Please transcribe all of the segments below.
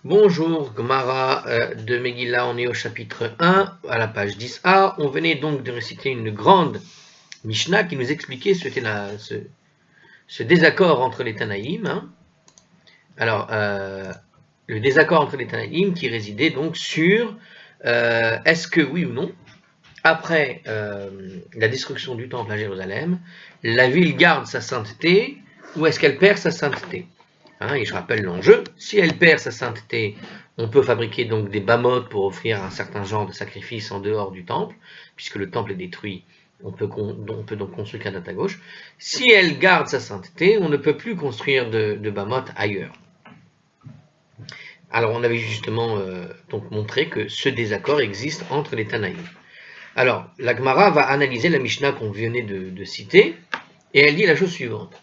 Bonjour, Gemara de Megillah, on est au chapitre 1, à la page 10a. On venait donc de réciter une grande Mishnah qui nous expliquait ce désaccord entre les Tanaïm. Alors, le désaccord entre les Tanaïm qui résidait donc sur est-ce que oui ou non, après la destruction du temple à Jérusalem, la ville garde sa sainteté ou est-ce qu'elle perd sa sainteté? Et je rappelle l'enjeu, si elle perd sa sainteté, on peut fabriquer donc des bamotes pour offrir un certain genre de sacrifice en dehors du temple, puisque le temple est détruit, on peut donc construire qu'à droite à gauche. Si elle garde sa sainteté, on ne peut plus construire de bamotes ailleurs. Alors on avait justement donc montré que ce désaccord existe entre les Tanaïm. Alors la Gemara va analyser la Mishnah qu'on venait de citer, et elle dit la chose suivante.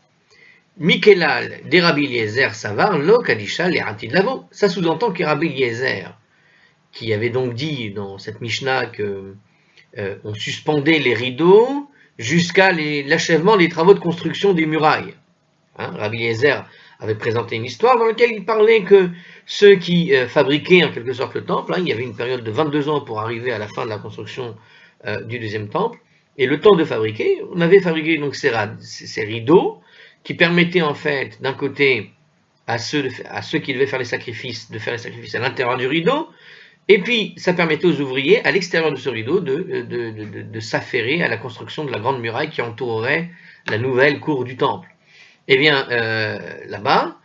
Mikelal des Rabbi Eliezer Savar lo Kadisha le Atid Lavo. Ça sous-entend que Rabbi Eliezer, qui avait donc dit dans cette Mishnah que on suspendait les rideaux jusqu'à l'achèvement des travaux de construction des murailles. Rabbi Eliezer avait présenté une histoire dans laquelle il parlait que ceux qui fabriquaient en quelque sorte le temple, il y avait une période de 22 ans pour arriver à la fin de la construction du deuxième temple, et le temps de fabriquer, on avait fabriqué donc ces rideaux qui permettaient en fait d'un côté à ceux qui devaient faire les sacrifices de faire les sacrifices à l'intérieur du rideau, et puis ça permettait aux ouvriers à l'extérieur de ce rideau de s'affairer à la construction de la grande muraille qui entourerait la nouvelle cour du temple. Eh bien là-bas,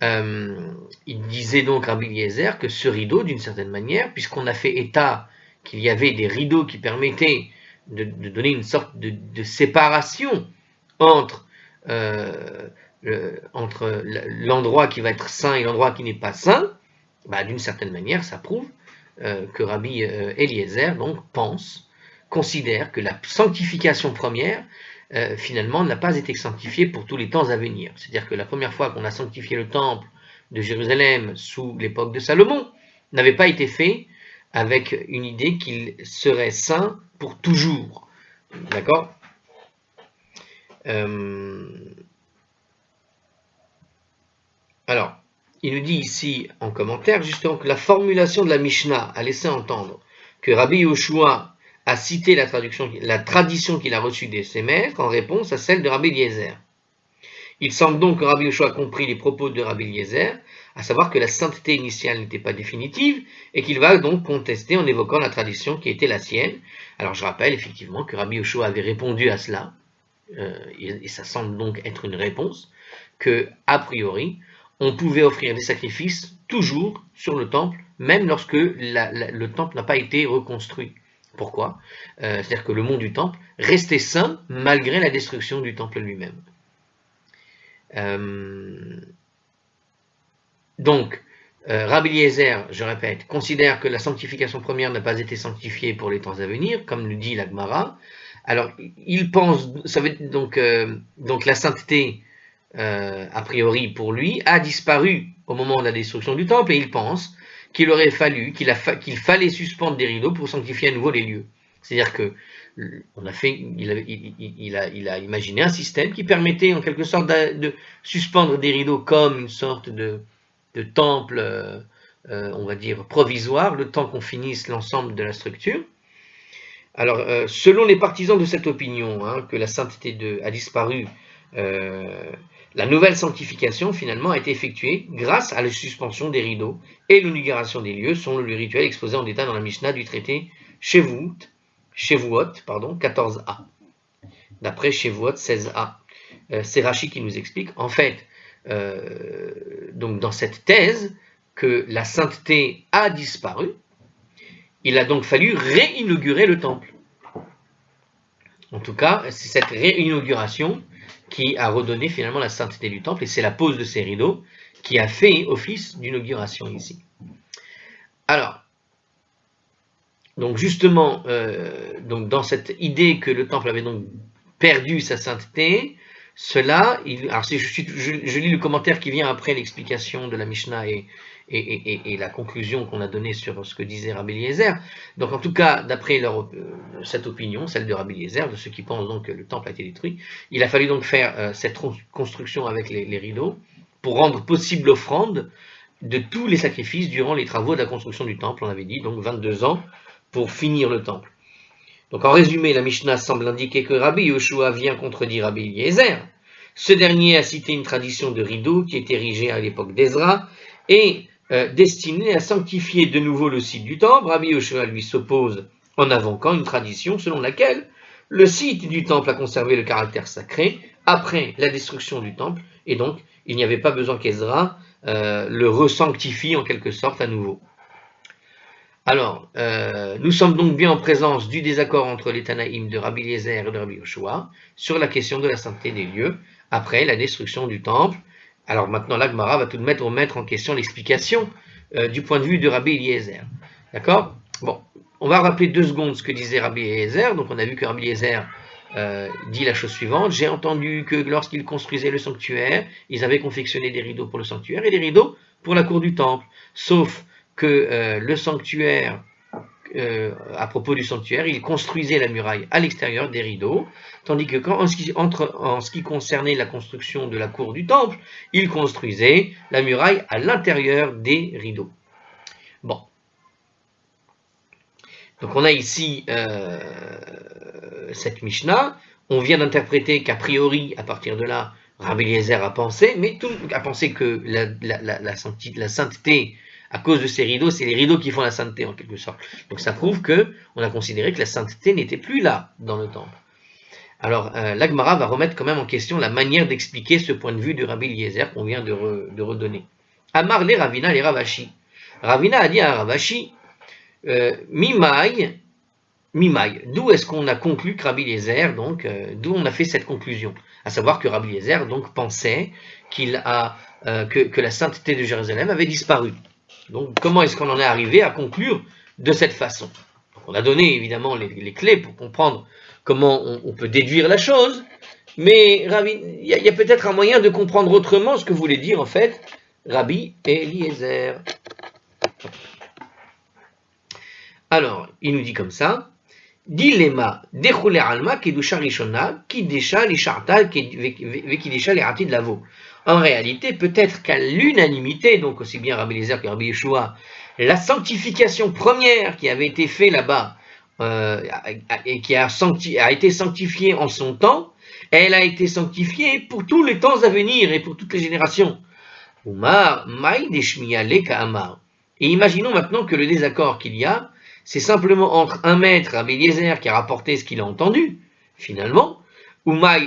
il disait donc Rabbi Eliezer que ce rideau, d'une certaine manière, puisqu'on a fait état qu'il y avait des rideaux qui permettaient de donner une sorte de séparation entre l'endroit qui va être saint et l'endroit qui n'est pas saint, d'une certaine manière, ça prouve que Rabbi Eliezer donc considère que la sanctification première, finalement, n'a pas été sanctifiée pour tous les temps à venir. C'est-à-dire que la première fois qu'on a sanctifié le temple de Jérusalem sous l'époque de Salomon, n'avait pas été fait avec une idée qu'il serait saint pour toujours. D'accord ? Alors, il nous dit ici en commentaire justement que la formulation de la Mishnah a laissé entendre que Rabbi Yoshua a cité la tradition qu'il a reçue de ses maîtres en réponse à celle de Rabbi Eliezer. Il semble donc que Rabbi Yoshua a compris les propos de Rabbi Eliezer, à savoir que la sainteté initiale n'était pas définitive et qu'il va donc contester en évoquant la tradition qui était la sienne. Alors je rappelle effectivement que Rabbi Yoshua avait répondu à cela, et ça semble donc être une réponse, que a priori, on pouvait offrir des sacrifices toujours sur le temple, même lorsque le temple n'a pas été reconstruit. Pourquoi ? C'est-à-dire que le mont du temple restait saint malgré la destruction du temple lui-même. Donc, Rabbi Eliezer, je répète, considère que la sanctification première n'a pas été sanctifiée pour les temps à venir, comme le dit la Gemara. Alors, il pense, ça veut donc la sainteté, a priori pour lui, a disparu au moment de la destruction du temple, et il pense qu'il aurait fallu, qu'il fallait suspendre des rideaux pour sanctifier à nouveau les lieux. C'est-à-dire que il a imaginé un système qui permettait en quelque sorte de suspendre des rideaux comme une sorte de temple, on va dire provisoire, le temps qu'on finisse l'ensemble de la structure. Alors, selon les partisans de cette opinion, que la sainteté a disparu, la nouvelle sanctification finalement a été effectuée grâce à la suspension des rideaux et l'inauguration des lieux, selon le rituel exposé en détail dans la Mishnah du traité Shevuot, 14a, d'après Shevuot 16a. C'est Rashi qui nous explique, en fait, donc dans cette thèse, que la sainteté a disparu, il a donc fallu réinaugurer le temple. En tout cas, c'est cette réinauguration qui a redonné finalement la sainteté du temple, et c'est la pose de ces rideaux qui a fait office d'inauguration ici. Alors, donc justement, donc dans cette idée que le temple avait donc perdu sa sainteté, alors je lis le commentaire qui vient après l'explication de la Mishnah et la conclusion qu'on a donnée sur ce que disait Rabbi Eliezer. Donc en tout cas, d'après cette opinion, celle de Rabbi Eliezer, de ceux qui pensent donc que le temple a été détruit, il a fallu donc faire cette construction avec les rideaux pour rendre possible l'offrande de tous les sacrifices durant les travaux de la construction du temple, on avait dit, donc 22 ans pour finir le temple. Donc en résumé, la Mishnah semble indiquer que Rabbi Yoshua vient contredire Rabbi Eliezer. Ce dernier a cité une tradition de rideau qui est érigée à l'époque d'Ezra et destinée à sanctifier de nouveau le site du temple. Rabbi Yoshua lui s'oppose en invoquant une tradition selon laquelle le site du temple a conservé le caractère sacré après la destruction du temple, et donc il n'y avait pas besoin qu'Ezra le resanctifie en quelque sorte à nouveau. Alors, nous sommes donc bien en présence du désaccord entre les Tanaïm de Rabbi Eliezer et de Rabbi Yoshua sur la question de la sainteté des lieux après la destruction du temple. Alors maintenant, la Gemara va tout de même remettre en question l'explication du point de vue de Rabbi Eliezer. D'accord? Bon, on va rappeler 2 secondes ce que disait Rabbi Eliezer. Donc on a vu que Rabbi Eliezer dit la chose suivante: j'ai entendu que lorsqu'ils construisaient le sanctuaire, ils avaient confectionné des rideaux pour le sanctuaire et des rideaux pour la cour du temple. Sauf que le sanctuaire, à propos du sanctuaire, il construisait la muraille à l'extérieur des rideaux, tandis que en ce qui concernait la construction de la cour du temple, il construisait la muraille à l'intérieur des rideaux. Bon. Donc on a ici cette Mishnah. On vient d'interpréter qu'a priori, à partir de là, Rabbi Eliezer a pensé que la sainteté, à cause de ces rideaux, c'est les rideaux qui font la sainteté en quelque sorte. Donc ça prouve que on a considéré que la sainteté n'était plus là dans le temple. Alors la Gemara va remettre quand même en question la manière d'expliquer ce point de vue de Rabbi Eliezer qu'on vient de redonner. Amar les Ravina les Ravashi. Ravina a dit à Ravashi, Mimai, d'où est-ce qu'on a conclu que Rabbi Eliezer, donc, d'où on a fait cette conclusion, à savoir que Rabbi Eliezer donc pensait que la sainteté de Jérusalem avait disparu. Donc comment est-ce qu'on en est arrivé à conclure de cette façon? Donc, on a donné évidemment les clés pour comprendre comment on peut déduire la chose, mais il y a peut-être un moyen de comprendre autrement ce que voulait dire en fait Rabbi Eliezer. Alors, il nous dit comme ça: Dilema dechule alma kedusha rishona kidesha lisharta vekidesha le'atid lavo. En réalité, peut-être qu'à l'unanimité, donc aussi bien Rabbi Eliezer que Rabbi Yeshua, la sanctification première qui avait été faite là-bas et qui a été sanctifiée en son temps, elle a été sanctifiée pour tous les temps à venir et pour toutes les générations. Umar maï deshmiyale ka'amar. Et imaginons maintenant que le désaccord qu'il y a, c'est simplement entre un maître, Rabbi Eliezer, qui a rapporté ce qu'il a entendu, finalement, Umar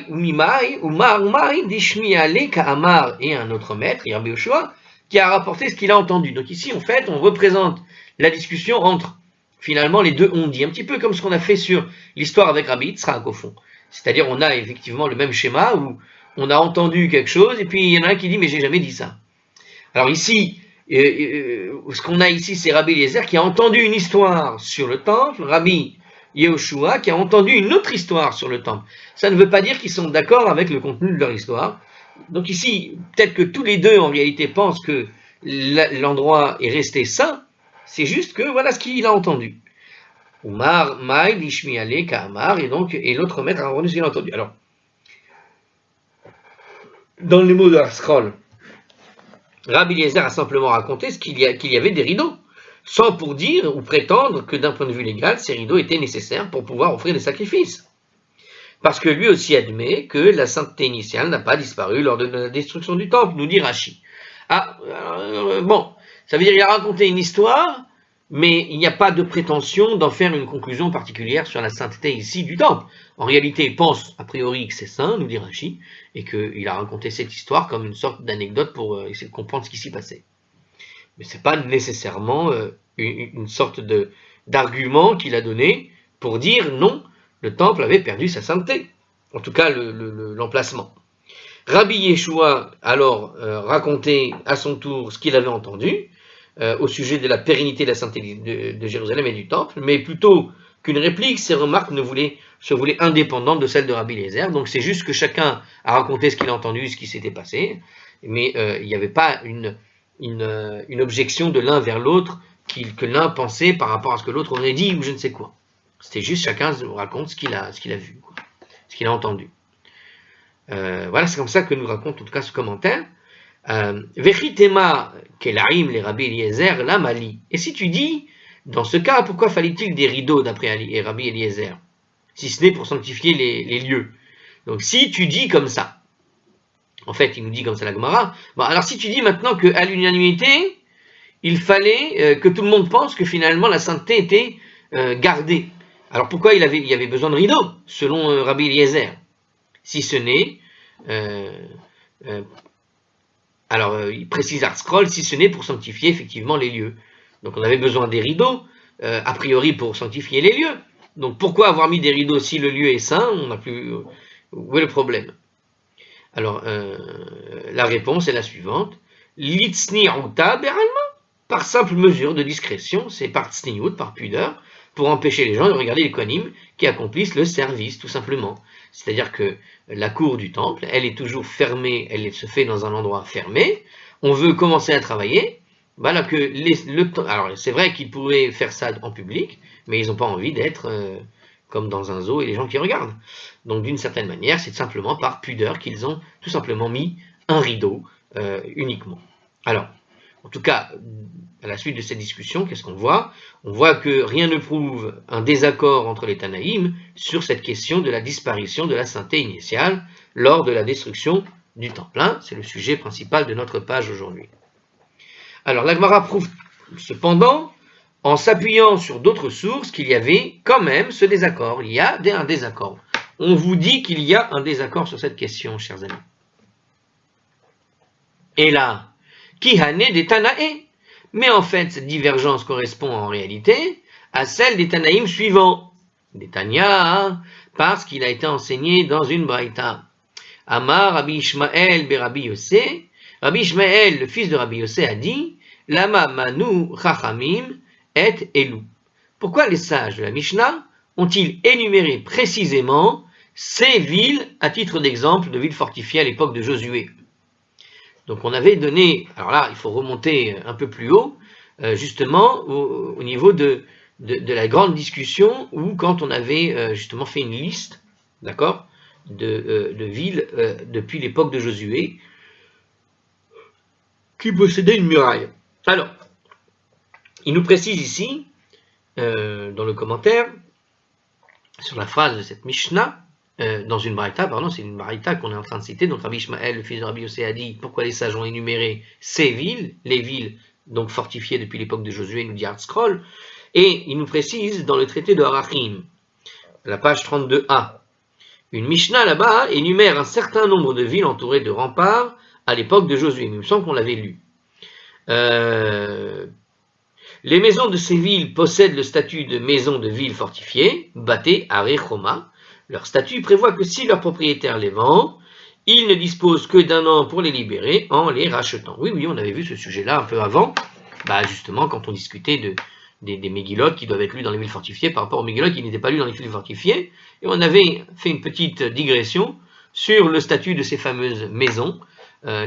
dishmiyale ka'amar, et un autre maître, Rabbi Yoshua, qui a rapporté ce qu'il a entendu. Donc ici, en fait, on représente la discussion entre, finalement, les deux on dit, un petit peu comme ce qu'on a fait sur l'histoire avec Rabbi Yitzhak, au fond. C'est-à-dire, on a effectivement le même schéma où on a entendu quelque chose, et puis il y en a un qui dit, mais j'ai jamais dit ça. Alors ici, ce qu'on a ici, c'est Rabbi Eliezer qui a entendu une histoire sur le temple, Rabbi Yehoshua qui a entendu une autre histoire sur le temple. Ça ne veut pas dire qu'ils sont d'accord avec le contenu de leur histoire. Donc ici, peut-être que tous les deux en réalité pensent que l'endroit est resté saint, c'est juste que voilà ce qu'il a entendu. Umar, Maï, Lishmiale, Kaamar, et l'autre maître a entendu ce qu'il a entendu. Alors, dans les mots de la scroll, Rabbi Eliezer a simplement raconté qu'il y avait des rideaux, sans pour dire ou prétendre que d'un point de vue légal, ces rideaux étaient nécessaires pour pouvoir offrir des sacrifices. Parce que lui aussi admet que la sainteté initiale n'a pas disparu lors de la destruction du temple, nous dit Rashi. Bon, ça veut dire qu'il a raconté une histoire, mais il n'y a pas de prétention d'en faire une conclusion particulière sur la sainteté ici du temple. En réalité, il pense a priori que c'est saint, nous dit Rashi, et qu'il a raconté cette histoire comme une sorte d'anecdote pour essayer de comprendre ce qui s'y passait. Mais ce n'est pas nécessairement une sorte d'argument qu'il a donné pour dire non, le temple avait perdu sa sainteté, en tout cas l'emplacement. Rabbi Yeshua alors racontait à son tour ce qu'il avait entendu au sujet de la pérennité de la sainteté de Jérusalem et du temple, mais plutôt qu'une réplique, ses remarques se voulaient indépendantes de celles de Rabbi Eliezer. Donc c'est juste que chacun a raconté ce qu'il a entendu, ce qui s'était passé, mais il n'y avait pas une objection de l'un vers l'autre que l'un pensait par rapport à ce que l'autre aurait dit ou je ne sais quoi. C'était juste chacun raconte ce qu'il a vu, ce qu'il a entendu. Voilà, c'est comme ça que nous raconte en tout cas ce commentaire. Vechitema kelaim les Rabbi Eliezer lamali. Et si tu dis, dans ce cas, pourquoi fallait-il des rideaux d'après Rabbi Eliezer, si ce n'est pour sanctifier les lieux? Donc si tu dis comme ça, en fait il nous dit comme ça la Gemara, bon, alors si tu dis maintenant qu'à l'unanimité, il fallait que tout le monde pense que finalement la sainteté était gardée, alors pourquoi il y avait besoin de rideaux, selon Rabbi Eliezer, si ce n'est, il précise Art-Scroll, si ce n'est pour sanctifier effectivement les lieux. Donc on avait besoin des rideaux, a priori pour sanctifier les lieux. Donc pourquoi avoir mis des rideaux si le lieu est saint? On n'a plus. Où est le problème? Alors la réponse est la suivante. L'itsni'uta beralma, par simple mesure de discrétion, c'est par tsni'ut, par pudeur, pour empêcher les gens de regarder les kohanim qui accomplissent le service, tout simplement. C'est-à-dire que la cour du temple, elle est toujours fermée, elle se fait dans un endroit fermé. On veut commencer à travailler. Voilà que alors c'est vrai qu'ils pourraient faire ça en public, mais ils n'ont pas envie d'être comme dans un zoo et les gens qui regardent. Donc d'une certaine manière, c'est simplement par pudeur qu'ils ont tout simplement mis un rideau uniquement. Alors, en tout cas, à la suite de cette discussion, qu'est-ce qu'on voit? On voit que rien ne prouve un désaccord entre les Tanaïm sur cette question de la disparition de la sainteté initiale lors de la destruction du temple. C'est le sujet principal de notre page aujourd'hui. Alors, la Gemara prouve cependant, en s'appuyant sur d'autres sources, qu'il y avait quand même ce désaccord. Il y a un désaccord. On vous dit qu'il y a un désaccord sur cette question, chers amis. Et là, Kihane des Tanae. Mais en fait, cette divergence correspond en réalité à celle des Tanaïm suivants. Des Tanya, parce qu'il a été enseigné dans une braïta. Amar Rabbi Ishmael be Rabbi Yossé. Rabbi Ishmael, le fils de Rabbi Yossé, a dit Lama manu chachamim et elu. Pourquoi les sages de la Mishnah ont-ils énuméré précisément ces villes à titre d'exemple de villes fortifiées à l'époque de Josué? Donc on avait donné, alors là il faut remonter un peu plus haut, justement au niveau de la grande discussion où quand on avait justement fait une liste, d'accord, de villes depuis l'époque de Josué qui possédaient une muraille. Alors, il nous précise ici, dans le commentaire, sur la phrase de cette Mishnah, dans une braïta, c'est une braïta qu'on est en train de citer, donc Rabbi Ishmael, le fils de Rabbi Yossé, a dit pourquoi les sages ont énuméré ces villes, les villes donc fortifiées depuis l'époque de Josué, nous dit Art-Scroll, et il nous précise dans le traité de Harachim, la page 32a, une Mishnah là-bas énumère un certain nombre de villes entourées de remparts à l'époque de Josué, il me semble qu'on l'avait lu. Les maisons de ces villes possèdent le statut de maisons de villes fortifiées, Baté Arechoma. Leur statut prévoit que si leur propriétaire les vend, il ne dispose que d'un an pour les libérer en les rachetant. Oui, on avait vu ce sujet-là un peu avant, justement quand on discutait des Megillot qui doivent être lus dans les villes fortifiées par rapport aux Megillot qui n'étaient pas lus dans les villes fortifiées, et on avait fait une petite digression sur le statut de ces fameuses maisons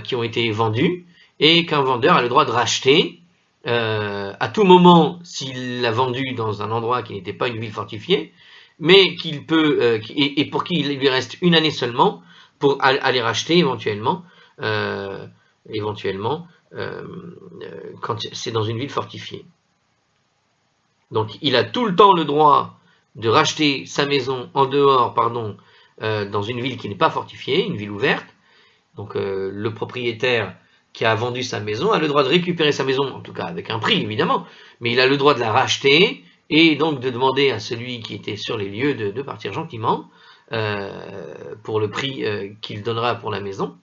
qui ont été vendues, et qu'un vendeur a le droit de racheter à tout moment s'il l'a vendu dans un endroit qui n'était pas une ville fortifiée, mais qu'il peut, et pour qui il lui reste une année seulement pour aller racheter éventuellement quand c'est dans une ville fortifiée. Donc il a tout le temps le droit de racheter sa maison en dehors, dans une ville qui n'est pas fortifiée, une ville ouverte. Donc le propriétaire qui a vendu sa maison a le droit de récupérer sa maison, en tout cas avec un prix évidemment, mais il a le droit de la racheter et donc de demander à celui qui était sur les lieux de partir gentiment pour le prix qu'il donnera pour la maison,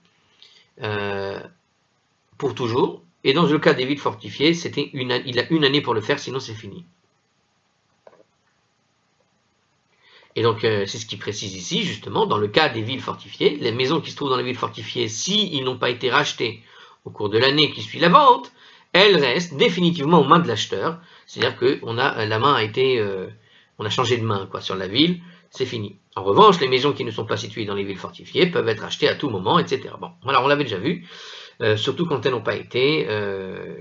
pour toujours. Et dans le cas des villes fortifiées, il a une année pour le faire, sinon c'est fini. Et donc c'est ce qu'il précise ici, justement, dans le cas des villes fortifiées, les maisons qui se trouvent dans les villes fortifiées, s'ils n'ont pas été rachetés au cours de l'année qui suit la vente, elles restent définitivement aux mains de l'acheteur. C'est-à-dire que on a changé de main sur la ville, c'est fini. En revanche, les maisons qui ne sont pas situées dans les villes fortifiées peuvent être achetées à tout moment, etc. Bon, voilà, on l'avait déjà vu, surtout quand elles n'ont pas été.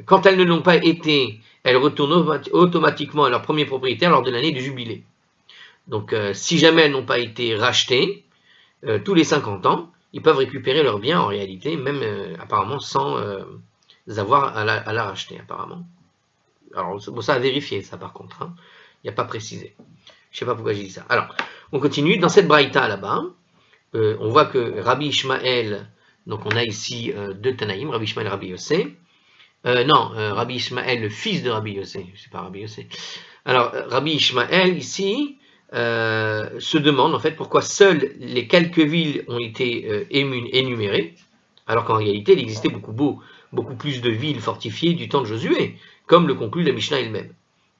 Quand elles ne l'ont pas été, elles retournent automatiquement à leur premier propriétaire lors de l'année du jubilé. Donc, si jamais elles n'ont pas été rachetées, tous les 50 ans, ils peuvent récupérer leurs biens en réalité, même apparemment sans avoir à la racheter apparemment. Alors bon, ça à vérifier ça par contre, hein. Il n'y a pas précisé. Je ne sais pas pourquoi j'ai dit ça. Alors, on continue. Dans cette braïta là-bas, on voit que Rabbi Ishmael, donc on a ici deux Tanaïm, Rabbi Ishmael et Rabbi Yossé. Rabbi Ishmael, le fils de Rabbi Yossé, c'est pas Rabbi Yossé. Alors, Rabbi Ishmael, ici, se demande en fait pourquoi seules les quelques villes ont été énumérées, alors qu'en réalité, il existait beaucoup plus de villes fortifiées du temps de Josué, comme le conclut la Mishnah elle-même.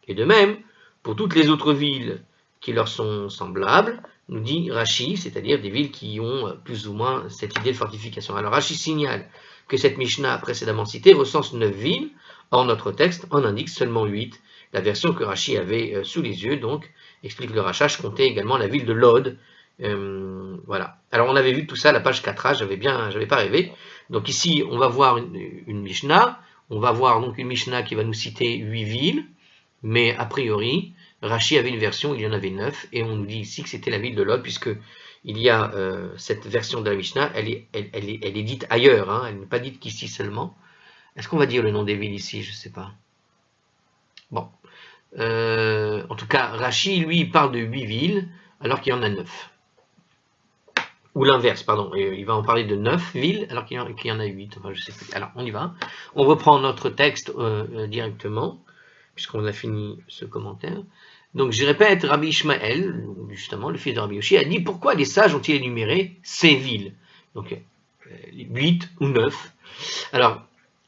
Et de même, pour toutes les autres villes qui leur sont semblables, nous dit Rashi, c'est-à-dire des villes qui ont plus ou moins cette idée de fortification. Alors Rashi signale que cette Mishnah précédemment citée recense 9 villes, or notre texte en indique seulement 8. La version que Rashi avait sous les yeux, donc, explique le Rachach, comptait également la ville de Lod. Voilà. Alors on avait vu tout ça à la page 4a, j'avais pas rêvé. Donc ici, on va voir une Mishnah, on va voir donc une Mishnah qui va nous citer 8 villes, mais a priori, Rashi avait une version, il y en avait 9, et on nous dit ici que c'était la ville de Lod, puisque il y a cette version de la Mishnah, elle est dite ailleurs, hein, elle n'est pas dite qu'ici seulement. Est-ce qu'on va dire le nom des villes ici? Je ne sais pas. Bon. En tout cas, Rashi, lui, parle de 8 villes, alors qu'il y en a 9. Ou l'inverse, pardon, il va en parler de 9 villes, alors qu'il y en a 8, enfin je sais plus. Alors, on y va. On reprend notre texte directement, puisqu'on a fini ce commentaire. Donc, je répète, Rabbi Ishmael, justement, le fils de Rabbi Yoshi, a dit pourquoi les sages ont-ils énuméré ces villes? Donc, 8 ou 9. Alors,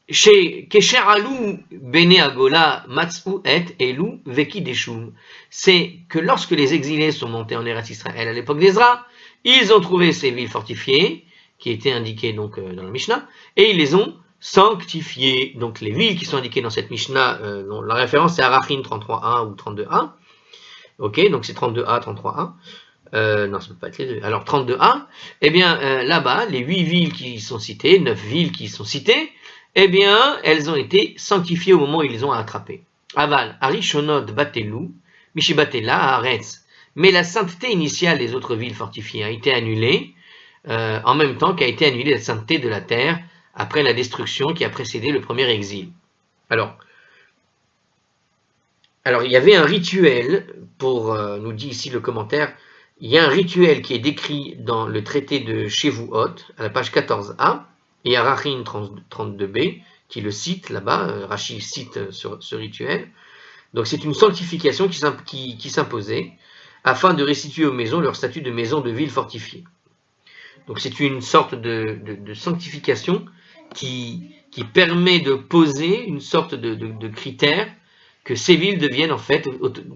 chez Kesher Alou Bene Agola Matsu et Elu Veki Deshum, c'est que lorsque les exilés sont montés en Eretz Israël à l'époque d'Ezra, ils ont trouvé ces villes fortifiées, qui étaient indiquées donc dans la Mishnah, et ils les ont sanctifiées. Donc les villes qui sont indiquées dans cette Mishnah, la référence c'est Arachin 33a ou 32a. Ok, donc c'est 32a, 33a. Non, ça ne peut pas être les deux. Alors 32a, eh bien là-bas, les 8 villes qui sont citées, 9 villes qui sont citées, eh bien elles ont été sanctifiées au moment où ils les ont attrapées. Aval, Arishonot Batelu, Mishibatela, Haaretz. Mais la sainteté initiale des autres villes fortifiées a été annulée, en même temps qu'a été annulée la sainteté de la terre après la destruction qui a précédé le premier exil. Alors il y avait un rituel, nous dit ici le commentaire, il y a un rituel qui est décrit dans le traité de Shevuot, à la page 14a, et à Rachin 32b, qui le cite là-bas, Rashi cite ce rituel. Donc c'est une sanctification qui s'imposait, afin de restituer aux maisons leur statut de maison de ville fortifiée. Donc c'est une sorte de sanctification qui permet de poser une sorte de critère que ces villes deviennent en fait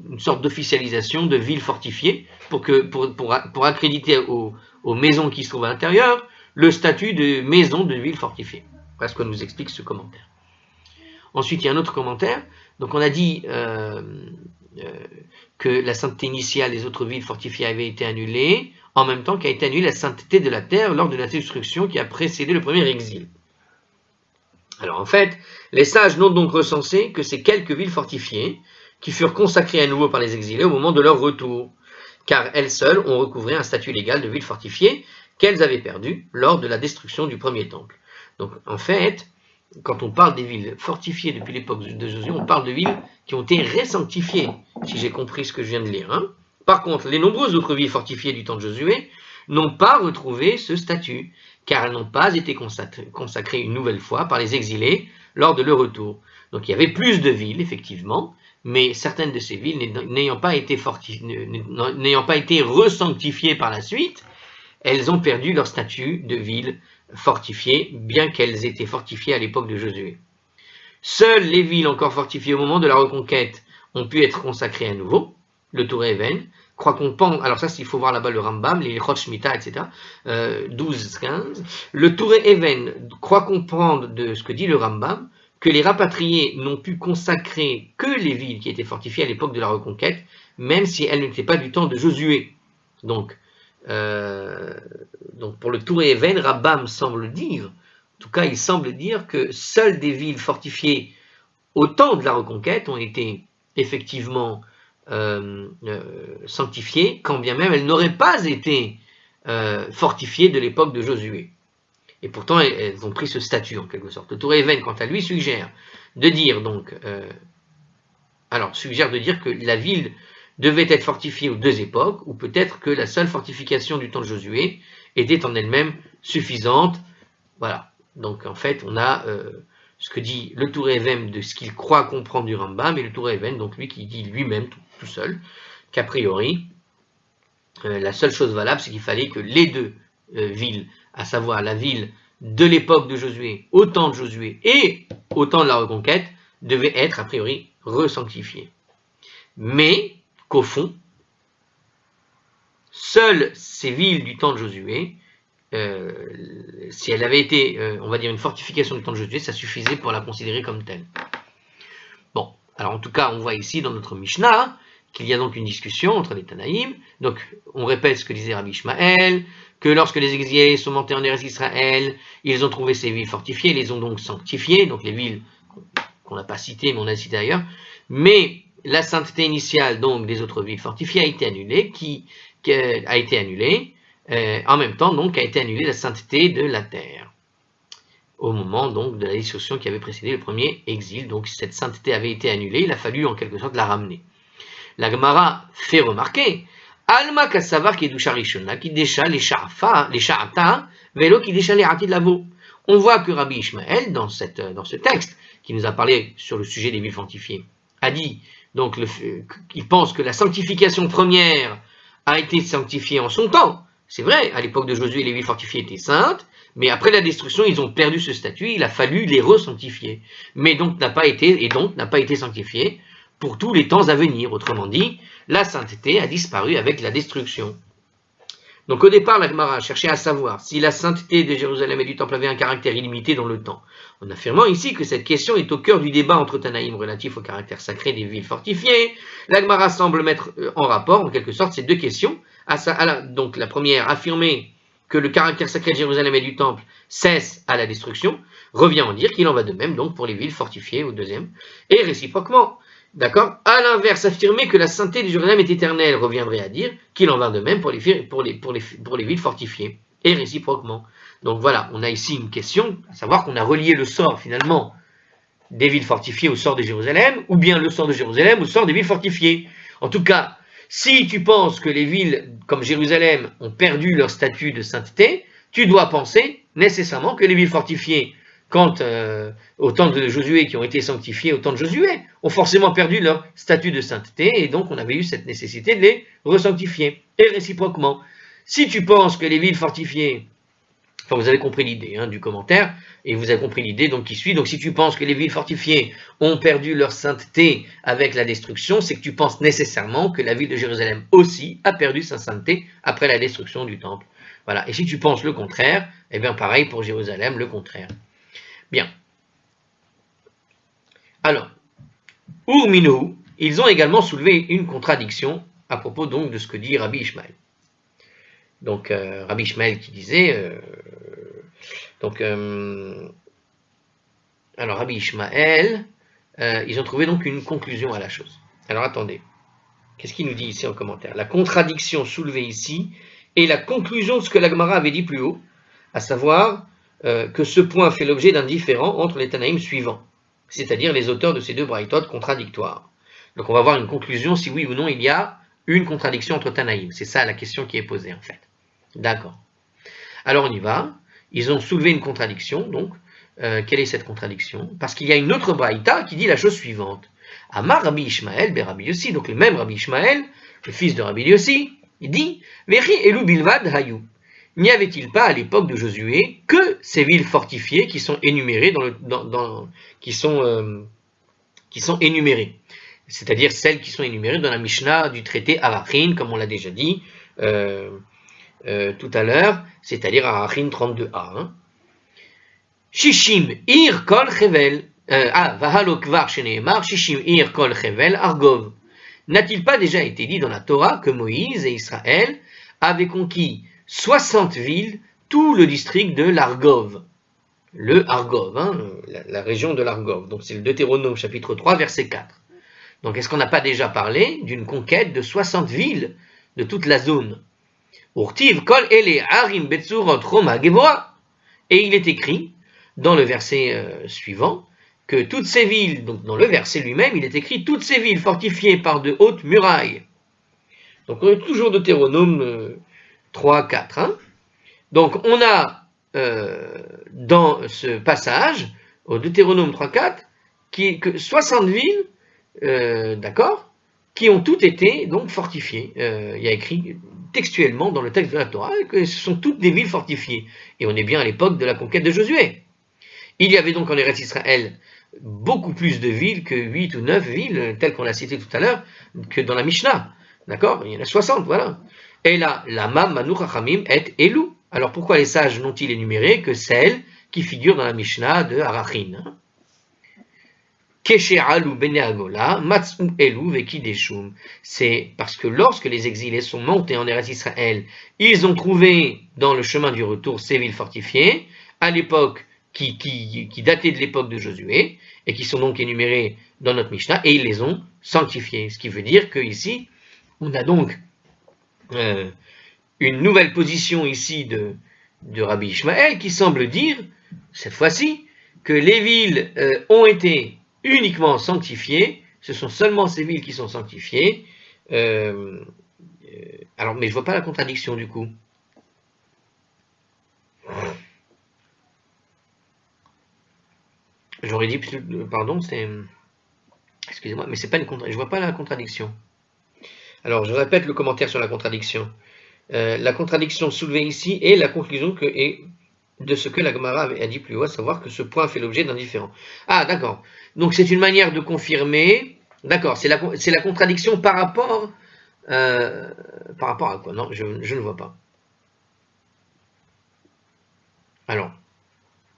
une sorte d'officialisation de ville fortifiée pour accréditer aux maisons qui se trouvent à l'intérieur le statut de maison de ville fortifiée. Voilà ce que nous explique ce commentaire. Ensuite, il y a un autre commentaire. Donc on a dit que la sainteté initiale des autres villes fortifiées avait été annulée, en même temps qu'a été annulée la sainteté de la terre lors de la destruction qui a précédé le premier exil. Alors en fait, les sages n'ont donc recensé que ces quelques villes fortifiées qui furent consacrées à nouveau par les exilés au moment de leur retour, car elles seules ont recouvré un statut légal de ville fortifiée qu'elles avaient perdu lors de la destruction du premier temple. Donc en fait, quand on parle des villes fortifiées depuis l'époque de Josué, on parle de villes qui ont été résanctifiées, si j'ai compris ce que je viens de lire. Hein. Par contre, les nombreuses autres villes fortifiées du temps de Josué n'ont pas retrouvé ce statut, car elles n'ont pas été consacrées une nouvelle fois par les exilés lors de leur retour. Donc il y avait plus de villes, effectivement, mais certaines de ces villes n'ayant pas été resanctifiées par la suite, elles ont perdu leur statut de ville fortifiées, bien qu'elles étaient fortifiées à l'époque de Josué. Seules les villes encore fortifiées au moment de la reconquête ont pu être consacrées à nouveau, le Tour Even, croit qu'on pense, alors ça il faut voir là-bas le Rambam, les Chot Shmita, etc., 12-15, le Tour Even croit comprendre de ce que dit le Rambam, que les rapatriés n'ont pu consacrer que les villes qui étaient fortifiées à l'époque de la reconquête, même si elles n'étaient pas du temps de Josué. Donc pour le Tour Even, Rambam semble dire, en tout cas il semble dire que seules des villes fortifiées au temps de la reconquête ont été effectivement sanctifiées, quand bien même elles n'auraient pas été fortifiées de l'époque de Josué. Et pourtant, elles ont pris ce statut en quelque sorte. Le Tour Even, quant à lui, suggère de dire donc, suggère de dire que la ville devait être fortifiée aux deux époques, ou peut-être que la seule fortification du temps de Josué était en elle-même suffisante. Voilà. Donc en fait, on a ce que dit le Tour Even de ce qu'il croit comprendre du Rambam, et le Tour Even, donc lui qui dit lui-même tout seul, qu'a priori, la seule chose valable, c'est qu'il fallait que les deux villes, à savoir la ville de l'époque de Josué, au temps de Josué et au temps de la reconquête, devaient être a priori resanctifiées. Mais qu'au fond, seules ces villes du temps de Josué, si elle avait été, on va dire, une fortification du temps de Josué, ça suffisait pour la considérer comme telle. Bon, alors en tout cas, on voit ici dans notre Mishnah qu'il y a donc une discussion entre les Tanaïm. Donc, on répète ce que disait Rabbi Ishmael, que lorsque les exilés sont montés en Eretz Israël, ils ont trouvé ces villes fortifiées, ils les ont donc sanctifiées, donc les villes qu'on n'a pas citées, mais on a citées ailleurs. Mais la sainteté initiale donc des autres villes fortifiées a été annulée, en même temps donc a été annulée la sainteté de la terre au moment donc de la destruction qui avait précédé le premier exil. Donc cette sainteté avait été annulée, il a fallu en quelque sorte la ramener. La Gemara fait remarquer Alma Kassavar Kedusha Rishona qui décha les Sha'ata Velo qui décha les Hatid Lavo. On voit que Rabbi Ishmael, dans ce texte, qui nous a parlé sur le sujet des villes fortifiées, a dit donc qu'il pense que la sanctification première a été sanctifiée en son temps. C'est vrai, à l'époque de Josué, les villes fortifiées étaient saintes, mais après la destruction, ils ont perdu ce statut, il a fallu les resanctifier. Mais donc n'a pas été sanctifié pour tous les temps à venir. Autrement dit, la sainteté a disparu avec la destruction. Donc au départ, la Gemara cherchait à savoir si la sainteté de Jérusalem et du Temple avait un caractère illimité dans le temps, en affirmant ici que cette question est au cœur du débat entre Tanaïm relatif au caractère sacré des villes fortifiées. La Gemara semble mettre en rapport, en quelque sorte, ces deux questions. Donc la première, affirmer que le caractère sacré de Jérusalem et du Temple cesse à la destruction, revient en dire qu'il en va de même donc pour les villes fortifiées au deuxième, et réciproquement. D'accord. À l'inverse, affirmer que la sainteté de Jérusalem est éternelle reviendrait à dire qu'il en va de même pour les villes fortifiées, et réciproquement. Donc voilà, on a ici une question, à savoir qu'on a relié le sort finalement des villes fortifiées au sort de Jérusalem, ou bien le sort de Jérusalem au sort des villes fortifiées. En tout cas, si tu penses que les villes comme Jérusalem ont perdu leur statut de sainteté, tu dois penser nécessairement que les villes fortifiées au temps de Josué, qui ont été sanctifiés au temps de Josué, ont forcément perdu leur statut de sainteté, et donc on avait eu cette nécessité de les resanctifier, et réciproquement. Si tu penses que les villes fortifiées, enfin vous avez compris l'idée du commentaire, et vous avez compris l'idée donc qui suit, donc si tu penses que les villes fortifiées ont perdu leur sainteté avec la destruction, c'est que tu penses nécessairement que la ville de Jérusalem aussi a perdu sa sainteté après la destruction du temple. Voilà. Et si tu penses le contraire, eh bien pareil pour Jérusalem, le contraire. Bien. Alors, Urminou, ils ont également soulevé une contradiction à propos donc de ce que dit Rabbi Ishmael. Donc, Rabbi Ishmael qui disait, alors Rabbi Ishmael, ils ont trouvé donc une conclusion à la chose. Alors attendez, qu'est-ce qu'il nous dit ici en commentaire? La contradiction soulevée ici est la conclusion de ce que la Gemara avait dit plus haut, à savoir que ce point fait l'objet d'un différend entre les Tanaïm suivants, c'est-à-dire les auteurs de ces deux braïtot contradictoires. Donc on va voir une conclusion si oui ou non il y a une contradiction entre Tanaïm. C'est ça la question qui est posée en fait. D'accord. Alors on y va. Ils ont soulevé une contradiction, donc quelle est cette contradiction? Parce qu'il y a une autre braïta qui dit la chose suivante. Amar Rabbi Ishmael, Rabbi Yossi, donc le même Rabbi Ishmael, le fils de Rabbi Yossi, il dit Vechi elu bilvad hayu. N'y avait-il pas à l'époque de Josué que ces villes fortifiées qui sont énumérées qui sont énumérées, c'est-à-dire celles qui sont énumérées dans la Mishnah du traité Arachin, comme on l'a déjà dit tout à l'heure, c'est-à-dire Arachin 32a. Shishim ir kol chevel, vahalo kvar sheneemar shishim ir kol chevel argov. N'a-t-il pas déjà été dit dans la Torah que Moïse et Israël avaient conquis 60 villes, tout le district de l'Argov. Le Argov, la région de l'Argov. Donc c'est le Deutéronome chapitre 3 verset 4. Donc est-ce qu'on n'a pas déjà parlé d'une conquête de 60 villes de toute la zone? Urtiv kol ele harim betzurot choma geboa. Et il est écrit, dans le verset suivant, que toutes ces villes, donc dans le verset lui-même, il est écrit toutes ces villes fortifiées par de hautes murailles. Donc on est toujours Deutéronome 3, 4. Hein. Donc on a dans ce passage, au Deutéronome 3, 4, que 60 villes, d'accord, qui ont toutes été donc fortifiées. Il y a écrit textuellement dans le texte de la Torah que ce sont toutes des villes fortifiées. Et on est bien à l'époque de la conquête de Josué. Il y avait donc en Eretz Israël beaucoup plus de villes que 8 ou 9 villes, telles qu'on a citées tout à l'heure, que dans la Mishnah. D'accord? Il y en a 60, voilà. Et là, Lama Manu Chachamim et Elu. Alors pourquoi les sages n'ont-ils énuméré que celles qui figurent dans la Mishnah de Arachin? Keshe'alu bene Agola, Matsu Elu vekideshum. C'est parce que lorsque les exilés sont montés en Eretz Israël, ils ont trouvé dans le chemin du retour ces villes fortifiées, à l'époque qui dataient de l'époque de Josué, et qui sont donc énumérées dans notre Mishnah, et ils les ont sanctifiées. Ce qui veut dire qu'ici, on a donc une nouvelle position ici de Rabbi Ishmael qui semble dire, cette fois-ci, que les villes ont été uniquement sanctifiées, ce sont seulement ces villes qui sont sanctifiées. Alors, mais je ne vois pas la contradiction du coup. J'aurais dit, pardon, c'est... Excusez-moi, mais c'est pas une contradiction. Je vois pas la contradiction. Alors, je répète le commentaire sur la contradiction. La contradiction soulevée ici est la conclusion de ce que la Gemara a dit plus haut, à savoir que ce point fait l'objet d'un différend. Ah, d'accord. Donc, c'est une manière de confirmer. D'accord, c'est la contradiction par rapport à quoi? Non, je ne vois pas. Alors,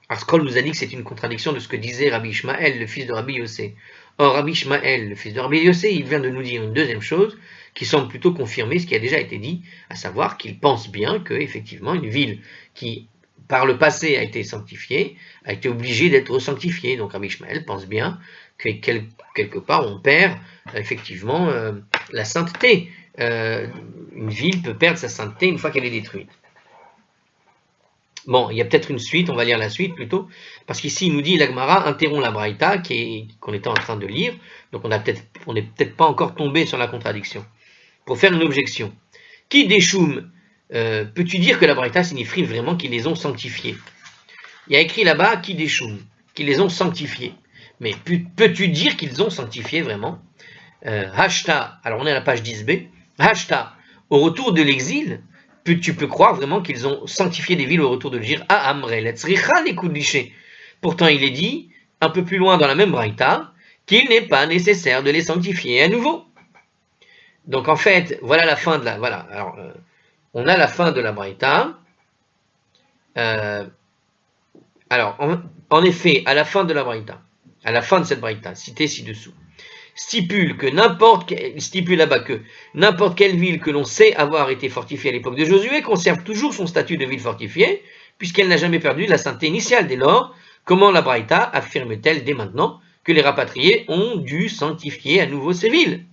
Arskol nous a dit que c'est une contradiction de ce que disait Rabbi Ishmael, le fils de Rabbi Yossé. Or, Rabbi Ishmael, le fils de Rabbi Yossé, il vient de nous dire une deuxième chose qui semble plutôt confirmer ce qui a déjà été dit, à savoir qu'il pense bien que, effectivement, une ville qui, par le passé, a été sanctifiée, a été obligée d'être sanctifiée. Donc, Rabbi Ishmael pense bien que, quelque part, on perd, effectivement, la sainteté. Une ville peut perdre sa sainteté une fois qu'elle est détruite. Bon, il y a peut-être une suite, on va lire la suite plutôt, parce qu'ici il nous dit, la Gemara interrompt la Braïta qu'on était en train de lire, donc on n'est peut-être pas encore tombé sur la contradiction, pour faire une objection. Qui déchoum, peux-tu dire que la Braïta signifie vraiment qu'ils les ont sanctifiés? Il y a écrit là-bas, qui déchoum, qu'ils les ont sanctifiés. Mais peux-tu dire qu'ils ont sanctifié vraiment? Hashta, alors on est à la page 10b, Hashta, au retour de l'exil, tu peux croire vraiment qu'ils ont sanctifié des villes au retour de l'Égypte. Ah, Amré, l'Etzricha, les coups de liché. Pourtant, il est dit, un peu plus loin dans la même braïta, qu'il n'est pas nécessaire de les sanctifier à nouveau. Donc, en fait, voilà la fin de la. Voilà, alors, on a la fin de la braïta. Alors, en effet, à la fin de la braïta, à la fin de cette braïta, citée ci-dessous, stipule là-bas que n'importe quelle ville que l'on sait avoir été fortifiée à l'époque de Josué conserve toujours son statut de ville fortifiée, puisqu'elle n'a jamais perdu la sainteté initiale. Dès lors, comment la Braïta affirme-t-elle dès maintenant que les rapatriés ont dû sanctifier à nouveau ces villes?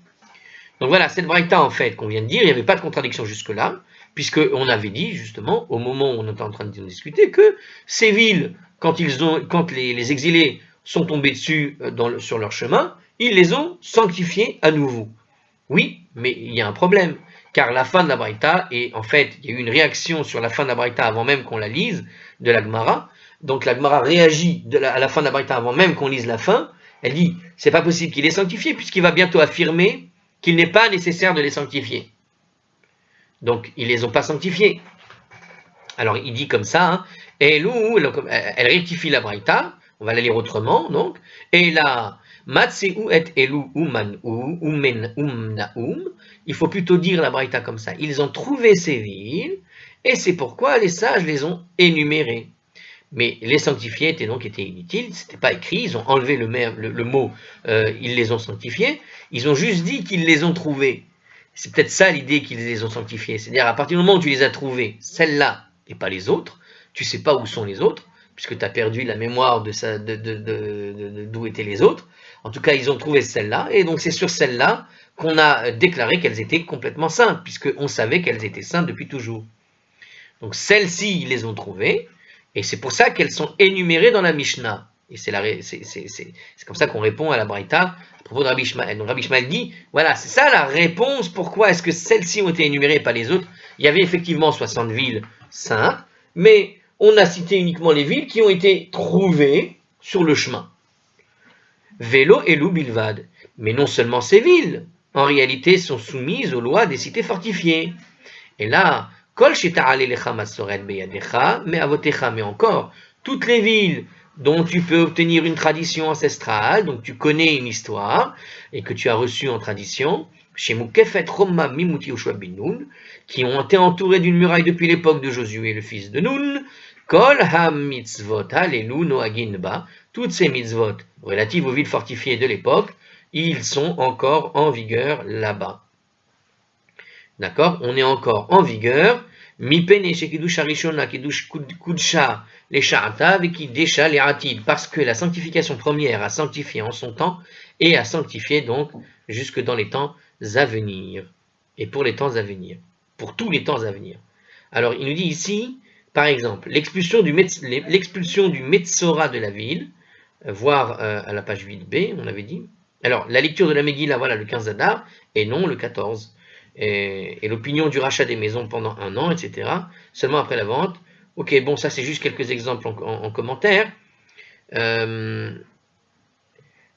Donc voilà, cette Braïta en fait qu'on vient de dire, il n'y avait pas de contradiction jusque-là, puisqu'on avait dit justement, au moment où on était en train de discuter, que ces villes, quand les exilés sont tombés dessus sur leur chemin, ils les ont sanctifiés à nouveau. Oui, mais il y a un problème, car la fin de la Braïta, et en fait, il y a eu une réaction sur la fin de la Braïta avant même qu'on la lise, de la Gemara. Donc la Gemara réagit à la fin de la Braïta avant même qu'on lise la fin. Elle dit, c'est pas possible qu'il les sanctifie, puisqu'il va bientôt affirmer qu'il n'est pas nécessaire de les sanctifier. Donc, ils les ont pas sanctifiés. Alors, il dit comme ça, hein, elle rectifie la Braïta, on va la lire autrement, donc, et là, Matseu et Elu umnaum, il faut plutôt dire la Braïta comme ça. Ils ont trouvé ces villes, et c'est pourquoi les sages les ont énumérées. Mais les sanctifiés étaient inutiles, c'était pas écrit, ils ont enlevé le mot, ils les ont sanctifiés, ils ont juste dit qu'ils les ont trouvés. C'est peut-être ça l'idée qu'ils les ont sanctifiés, c'est-à-dire à partir du moment où tu les as trouvés, celles-là et pas les autres, tu sais pas où sont les autres, puisque tu as perdu la mémoire d'où étaient les autres. En tout cas, ils ont trouvé celle-là, et donc c'est sur celle-là qu'on a déclaré qu'elles étaient complètement saintes, puisqu'on savait qu'elles étaient saintes depuis toujours. Donc celles-ci, ils les ont trouvées, et c'est pour ça qu'elles sont énumérées dans la Mishnah. Et c'est comme ça qu'on répond à la Braïta à propos de Rabbi Ishmael. Donc Rabbi Ishmael dit, voilà, c'est ça la réponse, pourquoi est-ce que celles-ci ont été énumérées et pas les autres. Il y avait effectivement 60 villes saintes, mais on a cité uniquement les villes qui ont été trouvées sur le chemin. Vélo et Lou Bilvad. Mais non seulement ces villes, en réalité, sont soumises aux lois des cités fortifiées. Et là, Kol Sheta'alelecha Masoret Beyadecha, mais Avotecha, mais encore, toutes les villes dont tu peux obtenir une tradition ancestrale, donc tu connais une histoire, et que tu as reçue en tradition, chez Mukefet Roma Mimuti Yoshua bin Nun, qui ont été entourées d'une muraille depuis l'époque de Josué, le fils de Nun, Kol ha-mitzvot halelu noagin ba, toutes ces mitzvot relatives aux villes fortifiées de l'époque, ils sont encore en vigueur là-bas. D'accord? On est encore en vigueur. Mipene shekidush harishona kidush kudsha les sha'ata vekidesha les atid, parce que la sanctification première a sanctifié en son temps et a sanctifié donc jusque dans les temps à venir. Et pour les temps à venir. Pour tous les temps à venir. Alors il nous dit ici, par exemple, l'expulsion du Metzora de la ville, voir à la page 8b, on avait dit. Alors, la lecture de la Megillah, voilà, le 15 Adar, et non le 14. Et l'opinion du rachat des maisons pendant 1 an, etc., seulement après la vente. Ok, bon, ça c'est juste quelques exemples en commentaire.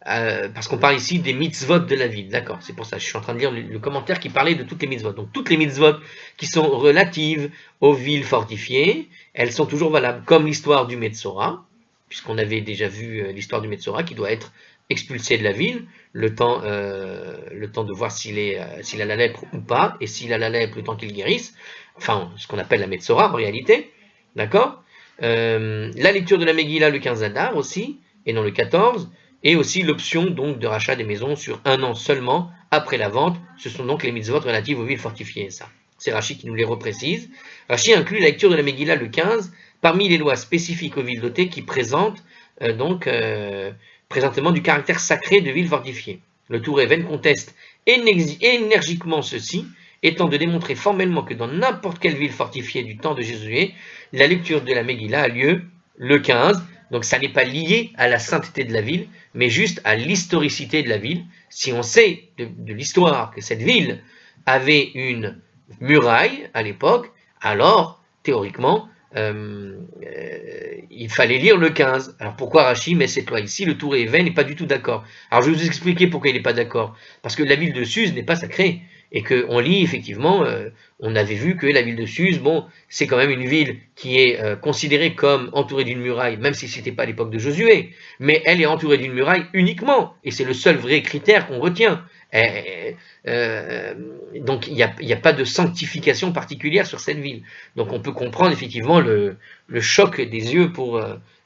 Parce qu'on parle ici des mitzvot de la ville, d'accord, c'est pour ça, je suis en train de lire le commentaire qui parlait de toutes les mitzvot. Donc toutes les mitzvot qui sont relatives aux villes fortifiées, elles sont toujours valables, comme l'histoire du Metzora, puisqu'on avait déjà vu l'histoire du Metzora, qui doit être expulsé de la ville, le temps de voir s'il a la lèpre ou pas, et s'il a la lèpre, le temps qu'il guérisse, enfin, ce qu'on appelle la Metzora en réalité, d'accord. La lecture de la Megillah le 15 Adar aussi, et non le 14, et aussi l'option donc de rachat des maisons sur 1 an seulement après la vente. Ce sont donc les mitzvot relatives aux villes fortifiées, ça. C'est Rashi qui nous les reprécise. Rashi inclut la lecture de la Megillah le 15 parmi les lois spécifiques aux villes dotées qui présentent présentement du caractère sacré de villes fortifiées. Le Tour Even conteste énergiquement ceci, étant de démontrer formellement que dans n'importe quelle ville fortifiée du temps de Josué, la lecture de la Megillah a lieu le 15. Donc ça n'est pas lié à la sainteté de la ville, mais juste à l'historicité de la ville. Si on sait de l'histoire que cette ville avait une muraille à l'époque, alors théoriquement il fallait lire le 15. Alors pourquoi Rashi met cette loi ici? Le Tour Even n'est pas du tout d'accord. Alors je vais vous expliquer pourquoi il n'est pas d'accord. Parce que la ville de Suse n'est pas sacrée. Et qu'on lit effectivement, on avait vu que la ville de Suse, bon, c'est quand même une ville qui est considérée comme entourée d'une muraille, même si ce n'était pas à l'époque de Josué, mais elle est entourée d'une muraille uniquement, et c'est le seul vrai critère qu'on retient. Donc il n'y a pas de sanctification particulière sur cette ville. Donc on peut comprendre effectivement le choc des yeux pour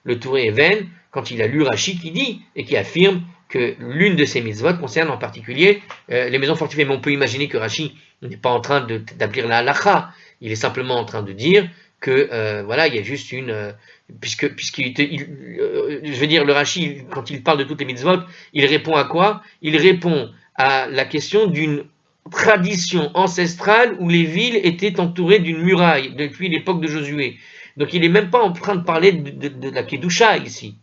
le Touré Even quand il a lu Rashi qui dit et qui affirme que l'une de ces mitzvot concerne en particulier les maisons fortifiées. Mais on peut imaginer que Rashi n'est pas en train d'établir la halacha, il est simplement en train de dire que voilà, il y a juste une je veux dire, le Rashi, quand il parle de toutes les mitzvot, il répond à quoi? Il répond à la question d'une tradition ancestrale où les villes étaient entourées d'une muraille depuis l'époque de Josué. Donc il n'est même pas en train de parler de la Kedusha ici.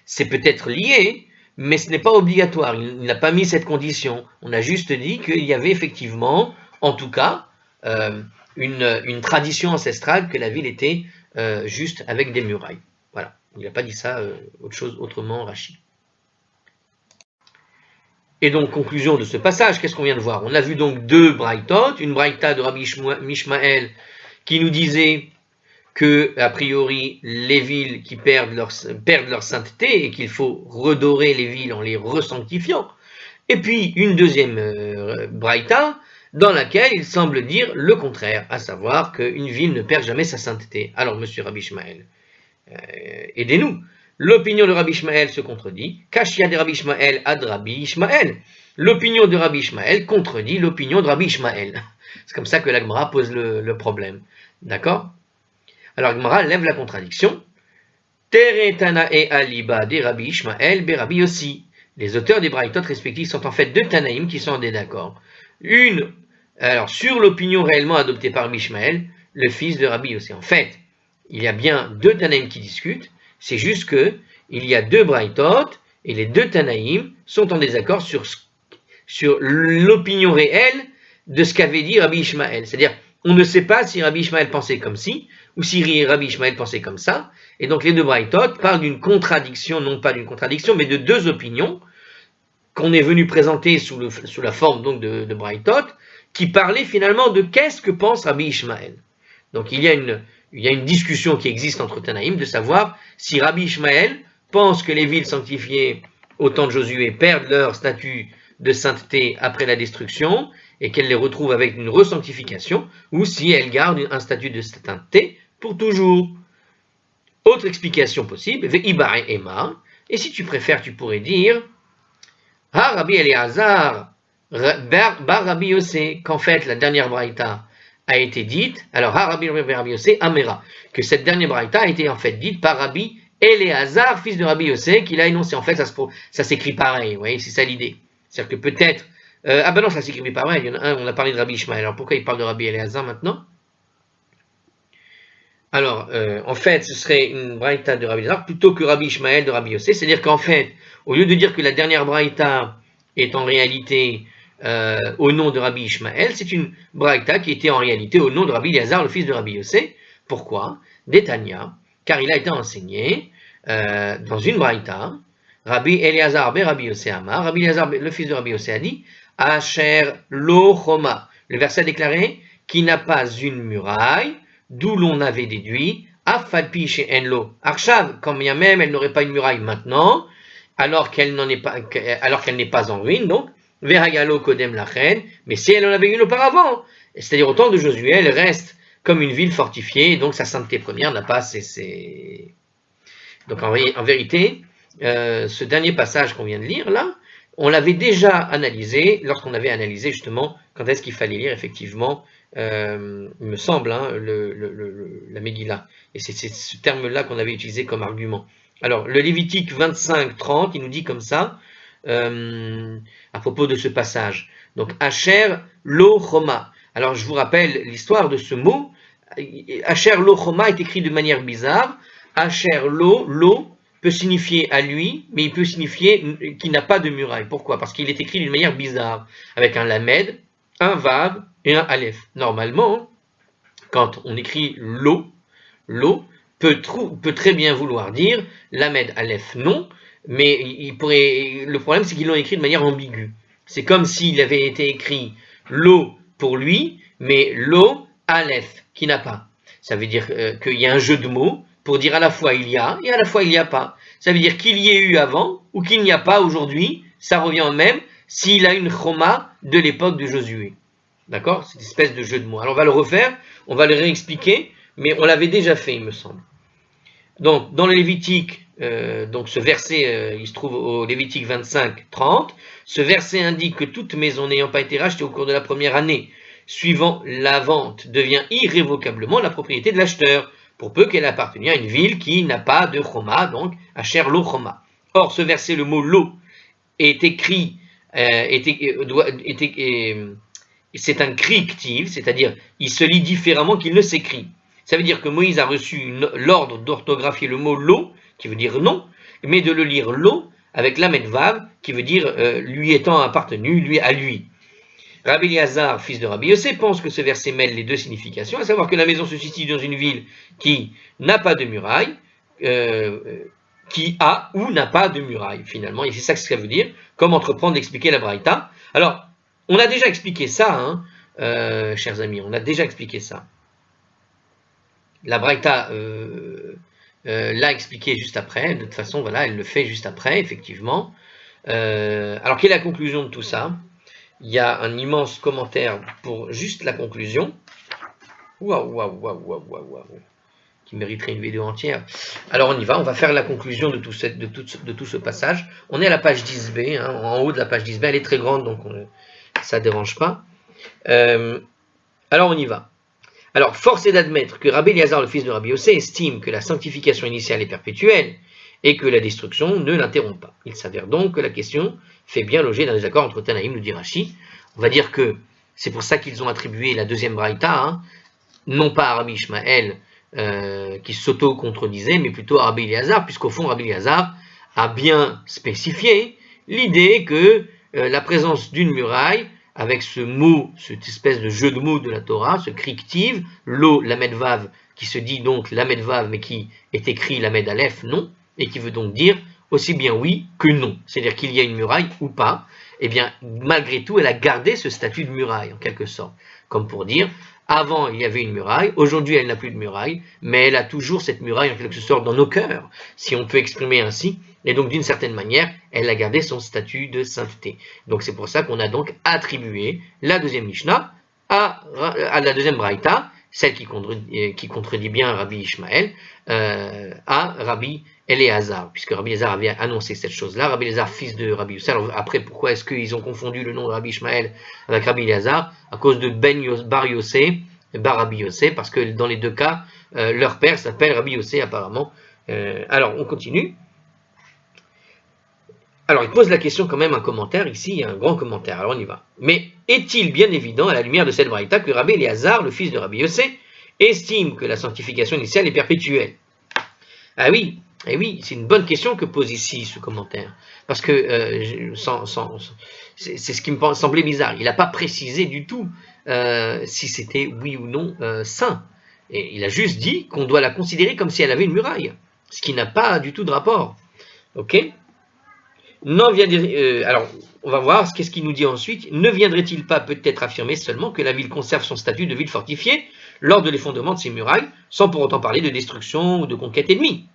C'est peut-être lié, mais ce n'est pas obligatoire. Il n'a pas mis cette condition. On a juste dit qu'il y avait effectivement, en tout cas, une tradition ancestrale que la ville était juste avec des murailles. Voilà. Il n'a pas dit ça autrement, Rashi. Et donc, conclusion de ce passage, qu'est-ce qu'on vient de voir? On a vu donc 2 braïtot, une braïta de Rabbi Ishmael qui nous disait que, a priori, les villes qui perdent leur sainteté et qu'il faut redorer les villes en les resanctifiant. Et puis, une deuxième braïta dans laquelle il semble dire le contraire, à savoir qu'une ville ne perd jamais sa sainteté. Alors, monsieur Rabbi Ishmael, aidez-nous. L'opinion de Rabbi Ishmael se contredit. Kashia de Rabbi Ishmael ad Rabbi Ishmael. L'opinion de Rabbi Ishmael contredit l'opinion de Rabbi Ishmael. C'est comme ça que la Gemara pose le problème. D'accord? Alors la Gemara lève la contradiction Teretana et Aliba des Rabbi Ishmael, Berabi Yossi. Les auteurs des Braïtot respectifs sont en fait deux Tanaïm qui sont en désaccord. Une, alors sur l'opinion réellement adoptée par Ishmael, le fils de Rabbi Yossi. En fait, il y a bien deux Tanaïm qui discutent, c'est juste que il y a deux Braïtot et les deux Tanaïm sont en désaccord sur l'opinion réelle de ce qu'avait dit Rabbi Ishmael. C'est-à-dire, on ne sait pas si Rabbi Ishmael pensait comme ci, ou si Rabbi Ishmael pensait comme ça. Et donc les deux Braïtot parlent d'une contradiction, non pas d'une contradiction, mais de deux opinions qu'on est venu présenter sous la forme donc de Braïtot, qui parlaient finalement de qu'est-ce que pense Rabbi Ishmael. Donc il y a une discussion qui existe entre Tanaïm de savoir si Rabbi Ishmael pense que les villes sanctifiées au temps de Josué perdent leur statut de sainteté après la destruction et qu'elles les retrouvent avec une resanctification, ou si elles gardent un statut de sainteté pour toujours. Autre explication possible, Ve'ibar et Emma, et si tu préfères, tu pourrais dire Ha Rabbi Eleazar bar Rabbi Yossé, qu'en fait la dernière braïta a été dite, alors Ha Rabbi Yossé Amera, que cette dernière braïta a été en fait dite par Rabbi Eleazar, fils de Rabbi Yossé, qu'il a énoncé. En fait, ça s'écrit pareil, vous voyez, c'est ça l'idée. C'est-à-dire que peut-être, ah ben non, ça s'écrit pareil, il y en a un, on a parlé de Rabbi Ishmael, alors pourquoi il parle de Rabbi Eleazar maintenant? Alors, en fait, ce serait une braïta de Rabbi Eleazar plutôt que Rabbi Ishmael de Rabbi Yossé, c'est-à-dire qu'en fait, au lieu de dire que la dernière braïta est en réalité au nom de Rabbi Ishmael, c'est une braïta qui était en réalité au nom de Rabbi Eleazar, le fils de Rabbi Yossé. Pourquoi? D'Etania, car il a été enseigné dans une braïta, Rabbi Eleazar ben Rabbi Yossé Amar, Rabbi Eleazar, le fils de Rabbi Yossé, a dit Asher lo choma. Le verset a déclaré qui n'a pas une muraille, d'où l'on avait déduit Afalpi chez Enlo. Arshav, quand bien même elle n'aurait pas une muraille maintenant, alors qu'elle n'est pas en ruine, donc Verayalo Kodem Lachen, mais si elle en avait une auparavant, c'est-à-dire au temps de Josué, elle reste comme une ville fortifiée, donc sa sainteté première n'a pas cessé. Donc en vérité, ce dernier passage qu'on vient de lire là, on l'avait déjà analysé lorsqu'on avait analysé justement quand est-ce qu'il fallait lire effectivement, il me semble, hein, la Megillah. Et c'est ce terme-là qu'on avait utilisé comme argument. Alors, le Lévitique 25-30, il nous dit comme ça, à propos de ce passage. Donc, Asher lo choma. Alors, je vous rappelle l'histoire de ce mot. Asher lo choma est écrit de manière bizarre. Asher lo peut signifier à lui, mais il peut signifier qu'il n'a pas de muraille. Pourquoi? Parce qu'il est écrit d'une manière bizarre, avec un lamed, un vav et un aleph. Normalement, quand on écrit lo peut très bien vouloir dire lamed, aleph, non, mais le problème c'est qu'ils l'ont écrit de manière ambiguë. C'est comme s'il avait été écrit lo pour lui, mais lo, aleph, qui n'a pas. Ça veut dire qu'il y a un jeu de mots pour dire à la fois il y a et à la fois il n'y a pas. Ça veut dire qu'il y ait eu avant ou qu'il n'y a pas aujourd'hui, ça revient au même s'il a une choma de l'époque de Josué. D'accord? C'est une espèce de jeu de mots. Alors on va le refaire, on va le réexpliquer, mais on l'avait déjà fait, il me semble. Donc, dans le Lévitique, donc ce verset, il se trouve au Lévitique 25-30, ce verset indique que toute maison n'ayant pas été rachetée au cours de la première année, suivant la vente, devient irrévocablement la propriété de l'acheteur, pour peu qu'elle appartienne à une ville qui n'a pas de choma, donc Asher lo choma. Or, ce verset, le mot lo, est écrit, c'est un cri ktiv, c'est-à-dire il se lit différemment qu'il ne s'écrit. Ça veut dire que Moïse a reçu l'ordre d'orthographier le mot lo, qui veut dire non, mais de le lire lo avec lamed vav, qui veut dire lui étant appartenu, lui à lui. Rabbi Eleazar, fils de Rabbi Yossé, pense que ce verset mêle les deux significations, à savoir que la maison se situe dans une ville qui n'a pas de muraille, qui a ou n'a pas de muraille, finalement, et c'est ça que ça veut dire, comme entreprendre d'expliquer la Braïta. Alors, on a déjà expliqué ça, hein, chers amis, on a déjà expliqué ça. La Braïta l'a expliqué juste après, de toute façon, voilà, elle le fait juste après, effectivement. Alors, quelle est la conclusion de tout ça? Il y a un immense commentaire pour juste la conclusion. Waouh, qui mériterait une vidéo entière. Alors, on y va, on va faire la conclusion de tout ce passage. On est à la page 10b, hein, en haut de la page 10b, elle est très grande, donc ça ne dérange pas. Alors, on y va. Alors, force est d'admettre que Rabbi Eliezer, le fils de Rabbi Yossé, estime que la sanctification initiale est perpétuelle et que la destruction ne l'interrompt pas. Il s'avère donc que la question fait bien loger d'un désaccord entre Tanaïm, nous dit Rashi. On va dire que c'est pour ça qu'ils ont attribué la deuxième braïta, non pas à Rabbi Ishmael, qui s'auto-contredisait, mais plutôt à Rabbi Eliezer, puisqu'au fond, Rabbi Eliezer a bien spécifié l'idée que la présence d'une muraille, avec ce mot, cette espèce de jeu de mots de la Torah, ce kriktiv, l'eau, lamed vav, qui se dit donc lamed vav, mais qui est écrit lamed aleph, non, et qui veut donc dire aussi bien oui que non, c'est-à-dire qu'il y a une muraille ou pas, et bien malgré tout, elle a gardé ce statut de muraille, en quelque sorte, comme pour dire, avant il y avait une muraille, aujourd'hui elle n'a plus de muraille, mais elle a toujours cette muraille en quelque sorte dans nos cœurs, si on peut exprimer ainsi, et donc d'une certaine manière, elle a gardé son statut de sainteté. Donc c'est pour ça qu'on a donc attribué la deuxième Mishnah à la deuxième Braïta, celle qui contredit bien Rabbi Ishmael, à Rabbi Eliezer, puisque Rabbi Eliezer avait annoncé cette chose-là. Rabbi Eliezer, fils de Rabbi Yossé. Alors après, pourquoi est-ce qu'ils ont confondu le nom de Rabbi Ishmael avec Rabbi Eliezer? À cause de Bar Yossé, Bar Rabbi Yossé, parce que dans les deux cas, leur père s'appelle Rabbi Yossé apparemment. Alors on continue. Alors, il pose la question quand même, un commentaire, ici, il y a un grand commentaire, alors on y va. Mais est-il bien évident, à la lumière de cette braïta, que Rabbi Eliezer, le fils de Rabbi Yossé, estime que la sanctification initiale est perpétuelle? Ah oui, eh oui, c'est une bonne question que pose ici ce commentaire. Parce que c'est ce qui me semblait bizarre. Il n'a pas précisé du tout si c'était oui ou non saint. Et il a juste dit qu'on doit la considérer comme si elle avait une muraille, ce qui n'a pas du tout de rapport. Ok? Alors, on va voir qu'est-ce qu'il nous dit ensuite. Ne viendrait-il pas peut-être affirmer seulement que la ville conserve son statut de ville fortifiée lors de l'effondrement de ses murailles, sans pour autant parler de destruction ou de conquête ennemie?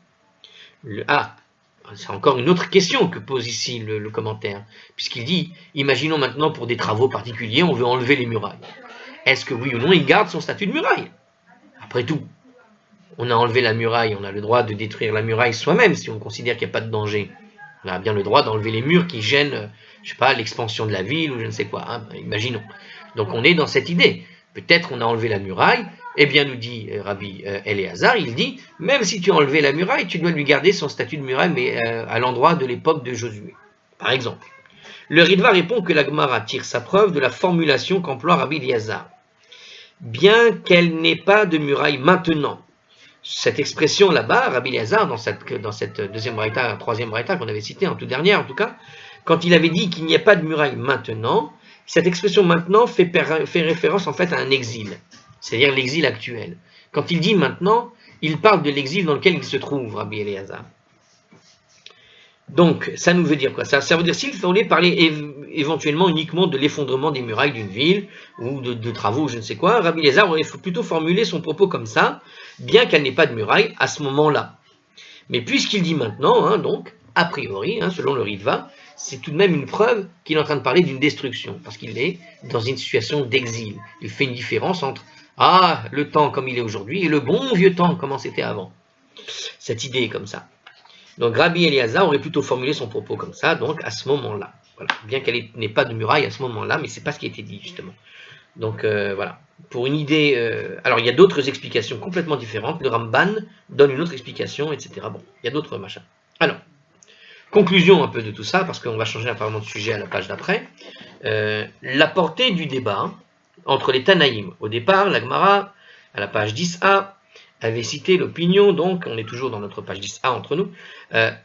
C'est encore une autre question que pose ici le commentaire, puisqu'il dit, imaginons maintenant pour des travaux particuliers, on veut enlever les murailles. Est-ce que oui ou non, il garde son statut de muraille? Après tout, on a enlevé la muraille, on a le droit de détruire la muraille soi-même si on considère qu'il n'y a pas de danger. On a bien le droit d'enlever les murs qui gênent, je sais pas, l'expansion de la ville ou je ne sais quoi, imaginons. Donc on est dans cette idée. Peut-être on a enlevé la muraille, eh bien nous dit Rabbi Eliezer, il dit, même si tu as enlevé la muraille, tu dois lui garder son statut de muraille, mais à l'endroit de l'époque de Josué, par exemple. Le Ritva répond que la Gemara tire sa preuve de la formulation qu'emploie Rabbi Eliezer. Bien qu'elle n'ait pas de muraille maintenant, cette expression là-bas, Rabbi Eliezer, dans cette deuxième braïta, troisième braïta qu'on avait citée en tout dernier en tout cas, quand il avait dit qu'il n'y a pas de muraille maintenant, cette expression maintenant fait référence en fait à un exil, c'est-à-dire l'exil actuel. Quand il dit maintenant, il parle de l'exil dans lequel il se trouve, Rabbi Eliezer. Donc, ça nous veut dire quoi? Ça veut dire s'il fallait parler éventuellement uniquement de l'effondrement des murailles d'une ville, ou de travaux, je ne sais quoi, Rabbi Eliezer aurait plutôt formulé son propos comme ça, bien qu'elle n'ait pas de muraille à ce moment-là. Mais puisqu'il dit maintenant, donc, a priori, selon le Ritva, c'est tout de même une preuve qu'il est en train de parler d'une destruction, parce qu'il est dans une situation d'exil. Il fait une différence entre le temps comme il est aujourd'hui et le bon vieux temps comme c'était avant. Cette idée est comme ça. Donc Rabbi Eliezer aurait plutôt formulé son propos comme ça, donc à ce moment-là. Voilà. Bien qu'elle n'ait pas de muraille à ce moment-là, mais c'est pas ce qui a été dit justement. Donc voilà. Pour une idée, alors il y a d'autres explications complètement différentes. Le Ramban donne une autre explication, etc. Bon, il y a d'autres machins. Alors, conclusion un peu de tout ça, parce qu'on va changer apparemment de sujet à la page d'après. La portée du débat entre les Tanaïm. Au départ, la Gemara, à la page 10a, avait cité l'opinion, donc on est toujours dans notre page 10a entre nous,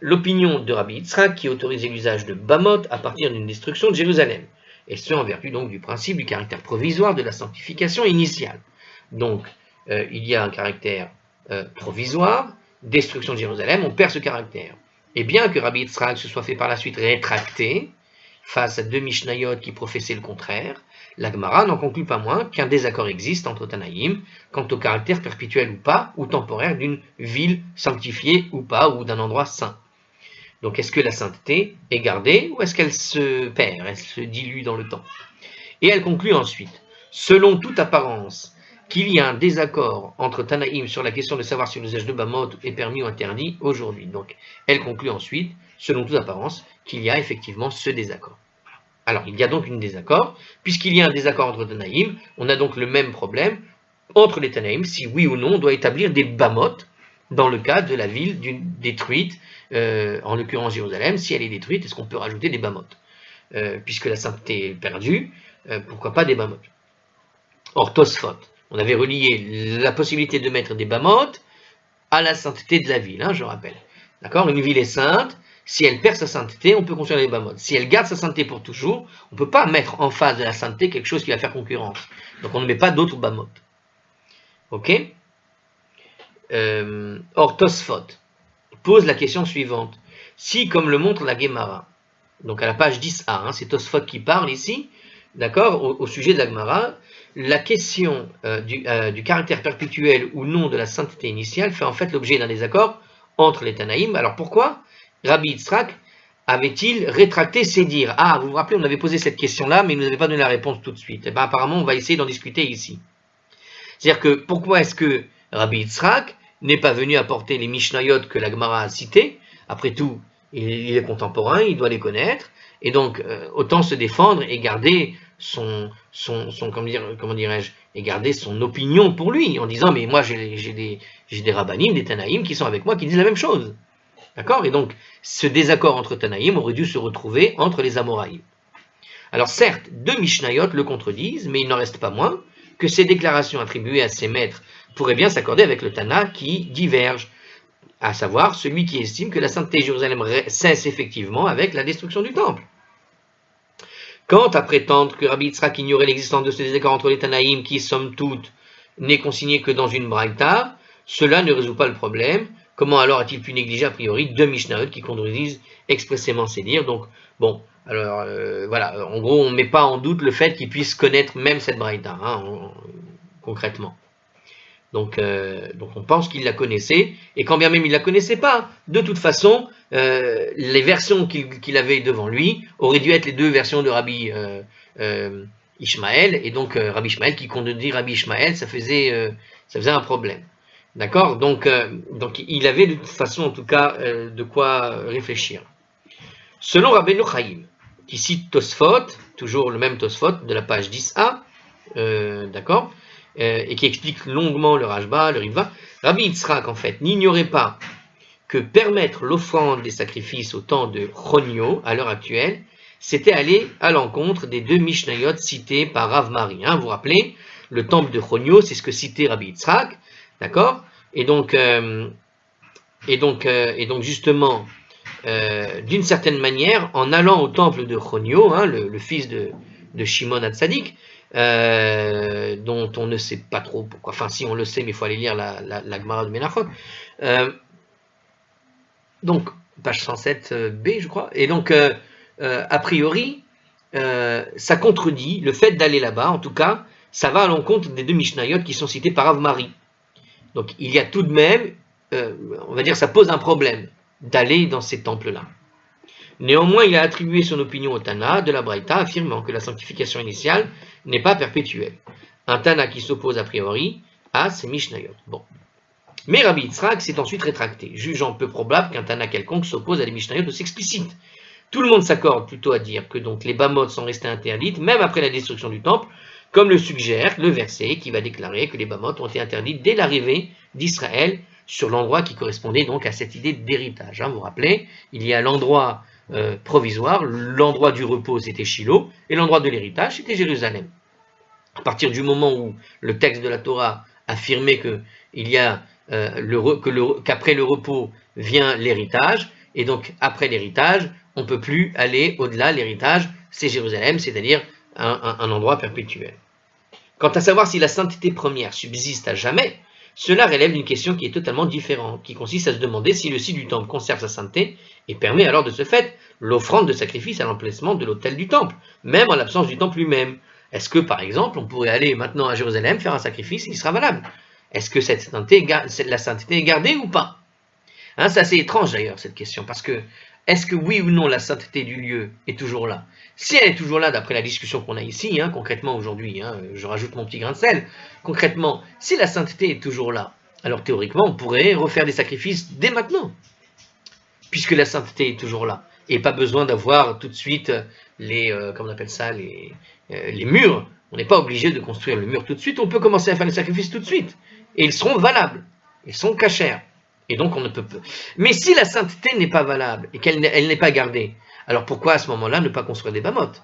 l'opinion de Rabbi Yitzhak qui autorisait l'usage de Bamot à partir d'une destruction de Jérusalem, et ce en vertu donc du principe du caractère provisoire de la sanctification initiale. Donc il y a un caractère provisoire, destruction de Jérusalem, on perd ce caractère. Et bien que Rabbi Yitzhak se soit fait par la suite rétracter face à deux Mishnayot qui professaient le contraire, la Gemara n'en conclut pas moins qu'un désaccord existe entre Tanaïm quant au caractère perpétuel ou pas, ou temporaire d'une ville sanctifiée ou pas, ou d'un endroit saint. Donc est-ce que la sainteté est gardée, ou est-ce qu'elle se perd, elle se dilue dans le temps? Et elle conclut ensuite, selon toute apparence, qu'il y a un désaccord entre Tanaïm sur la question de savoir si l'usage de Bamot est permis ou interdit aujourd'hui. Donc elle conclut ensuite, selon toute apparence, qu'il y a effectivement ce désaccord. Alors, il y a donc un désaccord. Puisqu'il y a un désaccord entre Tanaïm, on a donc le même problème. entre les Tanaïm, si oui ou non on doit établir des bamot dans le cas de la ville détruite, en l'occurrence Jérusalem. Si elle est détruite, est-ce qu'on peut rajouter des bamot, puisque la sainteté est perdue, pourquoi pas des bamot? Or, Tosfot, on avait relié la possibilité de mettre des bamot à la sainteté de la ville, je rappelle. D'accord? Une ville est sainte, si elle perd sa sainteté, on peut construire des bamot. Si elle garde sa sainteté pour toujours, on ne peut pas mettre en face de la sainteté quelque chose qui va faire concurrence. Donc on ne met pas d'autres bamot. Ok? Or, Tosfot pose la question suivante. Si, comme le montre la Gemara, donc à la page 10a, c'est Tosfot qui parle ici, d'accord, au sujet de la Gemara, la question du caractère perpétuel ou non de la sainteté initiale fait en fait l'objet d'un désaccord entre les Tanaïm. Alors pourquoi Rabbi Yitzhak avait-il rétracté ses dires? Ah, vous vous rappelez, on avait posé cette question-là, mais il ne nous avait pas donné la réponse tout de suite. Et bien apparemment, on va essayer d'en discuter ici. C'est-à-dire que pourquoi est-ce que Rabbi Yitzhak n'est pas venu apporter les Mishnayot que la Gemara a citées? Après tout, il est contemporain, il doit les connaître, et donc autant se défendre et garder comment dirais-je, et garder son opinion pour lui, en disant mais moi j'ai des rabbanim, des tanaïm qui sont avec moi qui disent la même chose. D'accord? Et donc ce désaccord entre tanaïm aurait dû se retrouver entre les Amoraïm. Alors certes, deux Mishnayot le contredisent, mais il n'en reste pas moins que ces déclarations attribuées à ses maîtres pourraient bien s'accorder avec le Tana qui diverge, à savoir celui qui estime que la sainteté de Jérusalem cesse effectivement avec la destruction du temple. Quant à prétendre que Rabbi Yitzhak ignorait l'existence de ce désaccord entre les Tanaïm qui, somme toute, n'est consigné que dans une braïta, cela ne résout pas le problème. Comment alors a-t-il pu négliger a priori deux Mishnayot qui contredisent expressément ces dires? Donc, bon, alors voilà, en gros, on ne met pas en doute le fait qu'il puisse connaître même cette braïta, concrètement. Donc on pense qu'il la connaissait, et quand bien même il ne la connaissait pas, de toute façon, les versions qu'il avait devant lui auraient dû être les deux versions de Rabbi Ishmael, et donc Rabbi Ishmael qui contredit Rabbi Ishmael, ça faisait un problème. D'accord, donc il avait de toute façon, en tout cas, de quoi réfléchir. Selon Rabbeinu Chaim, qui cite Tosfot, toujours le même Tosfot de la page 10a, d'accord, et qui explique longuement le Rashba, le Ritva, Rabbi Yitzhak, en fait, n'ignorait pas que permettre l'offrande des sacrifices au temps de Chonio, à l'heure actuelle, c'était aller à l'encontre des deux Mishnayot cités par Rav Mari. Vous vous rappelez, le temple de Chonio, c'est ce que citait Rabbi Yitzhak, d'accord, et donc justement, d'une certaine manière, en allant au temple de Chonio, le fils de Shimon HaTzadik, dont on ne sait pas trop pourquoi, enfin si on le sait, mais il faut aller lire la Gemara de Menachot, donc page 107b je crois, et donc a priori ça contredit le fait d'aller là-bas, en tout cas ça va à l'encontre des deux Mishnayot qui sont cités par Rav Mari. Donc il y a tout de même, on va dire, ça pose un problème d'aller dans ces temples-là. Néanmoins, il a attribué son opinion au Tana de la Braïta, affirmant que la sanctification initiale n'est pas perpétuelle. Un Tana qui s'oppose a priori à ces Mishnayot. Bon. Mais Rabbi Yitzhak s'est ensuite rétracté, jugeant peu probable qu'un Tana quelconque s'oppose à des Mishnayot aussi explicites. Tout le monde s'accorde plutôt à dire que donc les Bamot sont restées interdites, même après la destruction du temple, comme le suggère le verset qui va déclarer que les Bamot ont été interdites dès l'arrivée d'Israël sur l'endroit qui correspondait donc à cette idée d'héritage. Vous vous rappelez, il y a l'endroit provisoire, l'endroit du repos c'était Shiloh, et l'endroit de l'héritage c'était Jérusalem. À partir du moment où le texte de la Torah affirmait que il y a qu'après le repos vient l'héritage, et donc après l'héritage, on ne peut plus aller au-delà. L'héritage, c'est Jérusalem, c'est-à-dire un endroit perpétuel. Quant à savoir si la sainteté première subsiste à jamais, cela relève d'une question qui est totalement différente, qui consiste à se demander si le site du temple conserve sa sainteté et permet alors de ce fait l'offrande de sacrifice à l'emplacement de l'autel du temple, même en l'absence du temple lui-même. Est-ce que, par exemple, on pourrait aller maintenant à Jérusalem faire un sacrifice et il sera valable? Est-ce que la sainteté est gardée ou pas? C'est assez étrange d'ailleurs cette question, parce que est-ce que oui ou non la sainteté du lieu est toujours là? Si elle est toujours là d'après la discussion qu'on a ici, concrètement aujourd'hui, je rajoute mon petit grain de sel, concrètement, si la sainteté est toujours là, alors théoriquement on pourrait refaire des sacrifices dès maintenant, puisque la sainteté est toujours là, et pas besoin d'avoir tout de suite comment on appelle ça, les murs. On n'est pas obligé de construire le mur tout de suite, on peut commencer à faire les sacrifices tout de suite. Et ils seront valables, ils sont cachers. Et donc on ne peut pas. Mais si la sainteté n'est pas valable et qu'elle n'est pas gardée, alors pourquoi à ce moment-là ne pas construire des bamotes?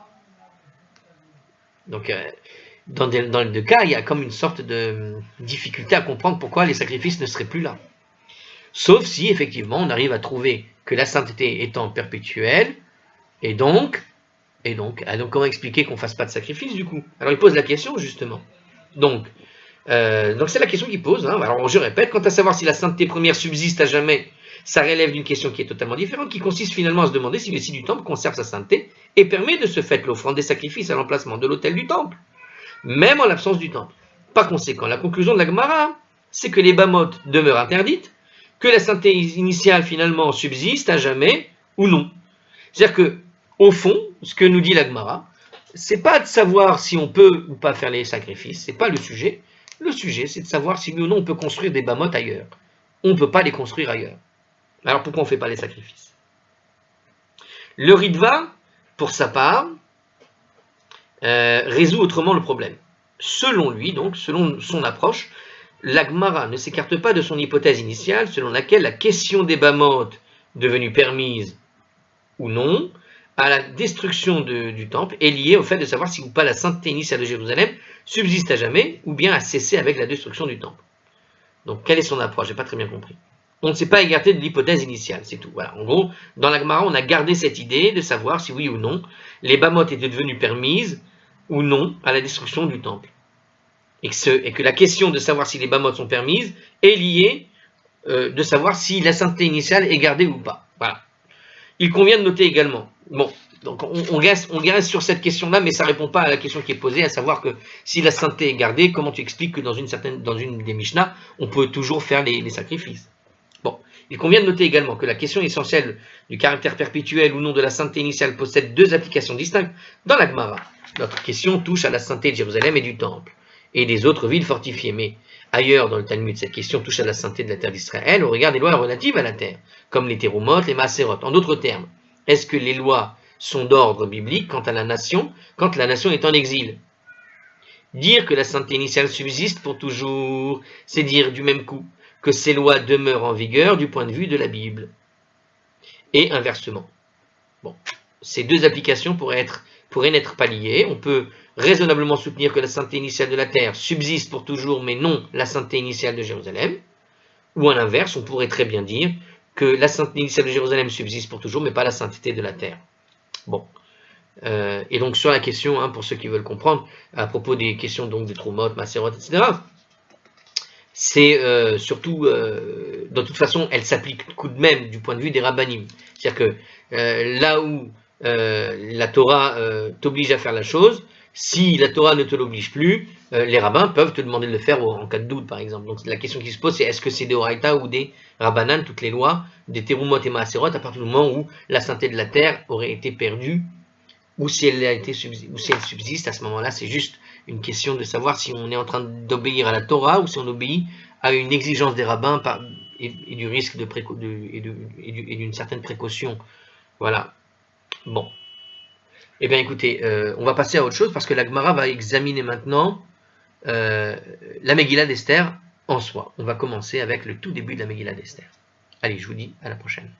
Donc dans les deux cas, il y a comme une sorte de difficulté à comprendre pourquoi les sacrifices ne seraient plus là. Sauf si effectivement on arrive à trouver que la sainteté étant perpétuelle, et donc comment expliquer qu'on ne fasse pas de sacrifice du coup? Alors il pose la question justement. Donc c'est la question qu'il pose. Hein. Alors je répète, quant à savoir si la sainteté première subsiste à jamais, ça relève d'une question qui est totalement différente, qui consiste finalement à se demander si le site du temple conserve sa sainteté et permet de ce fait l'offrande des sacrifices à l'emplacement de l'autel du temple, même en l'absence du temple. Par conséquent, la conclusion de la Gemara, c'est que les bamotes demeurent interdites, que la sainteté initiale finalement subsiste à jamais ou non. C'est-à-dire que, au fond, ce que nous dit la Gemara, c'est pas de savoir si on peut ou pas faire les sacrifices, c'est pas le sujet. Le sujet, c'est de savoir si oui ou non on peut construire des bamotes ailleurs. On ne peut pas les construire ailleurs. Alors pourquoi on ne fait pas les sacrifices? Le Ritva, pour sa part, résout autrement le problème. Selon lui, donc, selon son approche, la Gemara ne s'écarte pas de son hypothèse initiale, selon laquelle la question des bamotes devenue permise ou non, à la destruction du temple, est liée au fait de savoir si ou pas la sainteté initiale de Jérusalem subsiste à jamais, ou bien a cessé avec la destruction du temple. Donc, quelle est son approche? J'ai pas très bien compris. On ne s'est pas écarté de l'hypothèse initiale, c'est tout. Voilà. En gros, dans la Gemara, on a gardé cette idée de savoir si oui ou non les bamotes étaient devenues permises ou non à la destruction du temple. Et que la question de savoir si les bamotes sont permises est liée de savoir si la sainteté initiale est gardée ou pas. Voilà. Il convient de noter également, bon, donc on reste sur cette question-là, mais ça ne répond pas à la question qui est posée, à savoir que si la sainteté est gardée, comment tu expliques que dans une des Mishnah, on peut toujours faire les sacrifices? Bon, il convient de noter également que la question essentielle du caractère perpétuel ou non de la sainteté initiale possède deux applications distinctes dans la Gemara. Notre question touche à la sainteté de Jérusalem et du Temple, et des autres villes fortifiées, mais ailleurs dans le Talmud, cette question touche à la sainteté de la terre d'Israël au regard des lois relatives à la terre, comme les Terumot, les Maaserot. En d'autres termes, est-ce que les lois sont d'ordre biblique quant à la nation, quand la nation est en exil? Dire que la sainteté initiale subsiste pour toujours, c'est dire du même coup que ces lois demeurent en vigueur du point de vue de la Bible. Et inversement. Bon, ces deux applications pourraient n'être pas liées. On peut raisonnablement soutenir que la sainteté initiale de la terre subsiste pour toujours, mais non la sainteté initiale de Jérusalem. Ou à l'inverse, on pourrait très bien dire que la sainteté initiale de Jérusalem subsiste pour toujours, mais pas la sainteté de la terre. Bon. Et donc sur la question, hein, pour ceux qui veulent comprendre, à propos des questions donc de Trumot, Maaserot, etc., c'est surtout, de toute façon, elle s'applique tout de même du point de vue des rabbanim. C'est-à-dire que là où la Torah t'oblige à faire la chose, si la Torah ne te l'oblige plus, les rabbins peuvent te demander de le faire en cas de doute, par exemple. Donc la question qui se pose, c'est est-ce que c'est des Oraïta ou des Rabbanan, toutes les lois, des Terumot et Maaserot, à partir du moment où la sainteté de la terre aurait été perdue, ou si elle subsiste, à ce moment-là, c'est juste une question de savoir si on est en train d'obéir à la Torah ou si on obéit à une exigence des rabbins et du risque et d'une certaine précaution. Voilà. Bon. Eh bien, écoutez, on va passer à autre chose parce que la Gemara va examiner maintenant la Megillah d'Esther en soi. On va commencer avec le tout début de la Megillah d'Esther. Allez, je vous dis à la prochaine.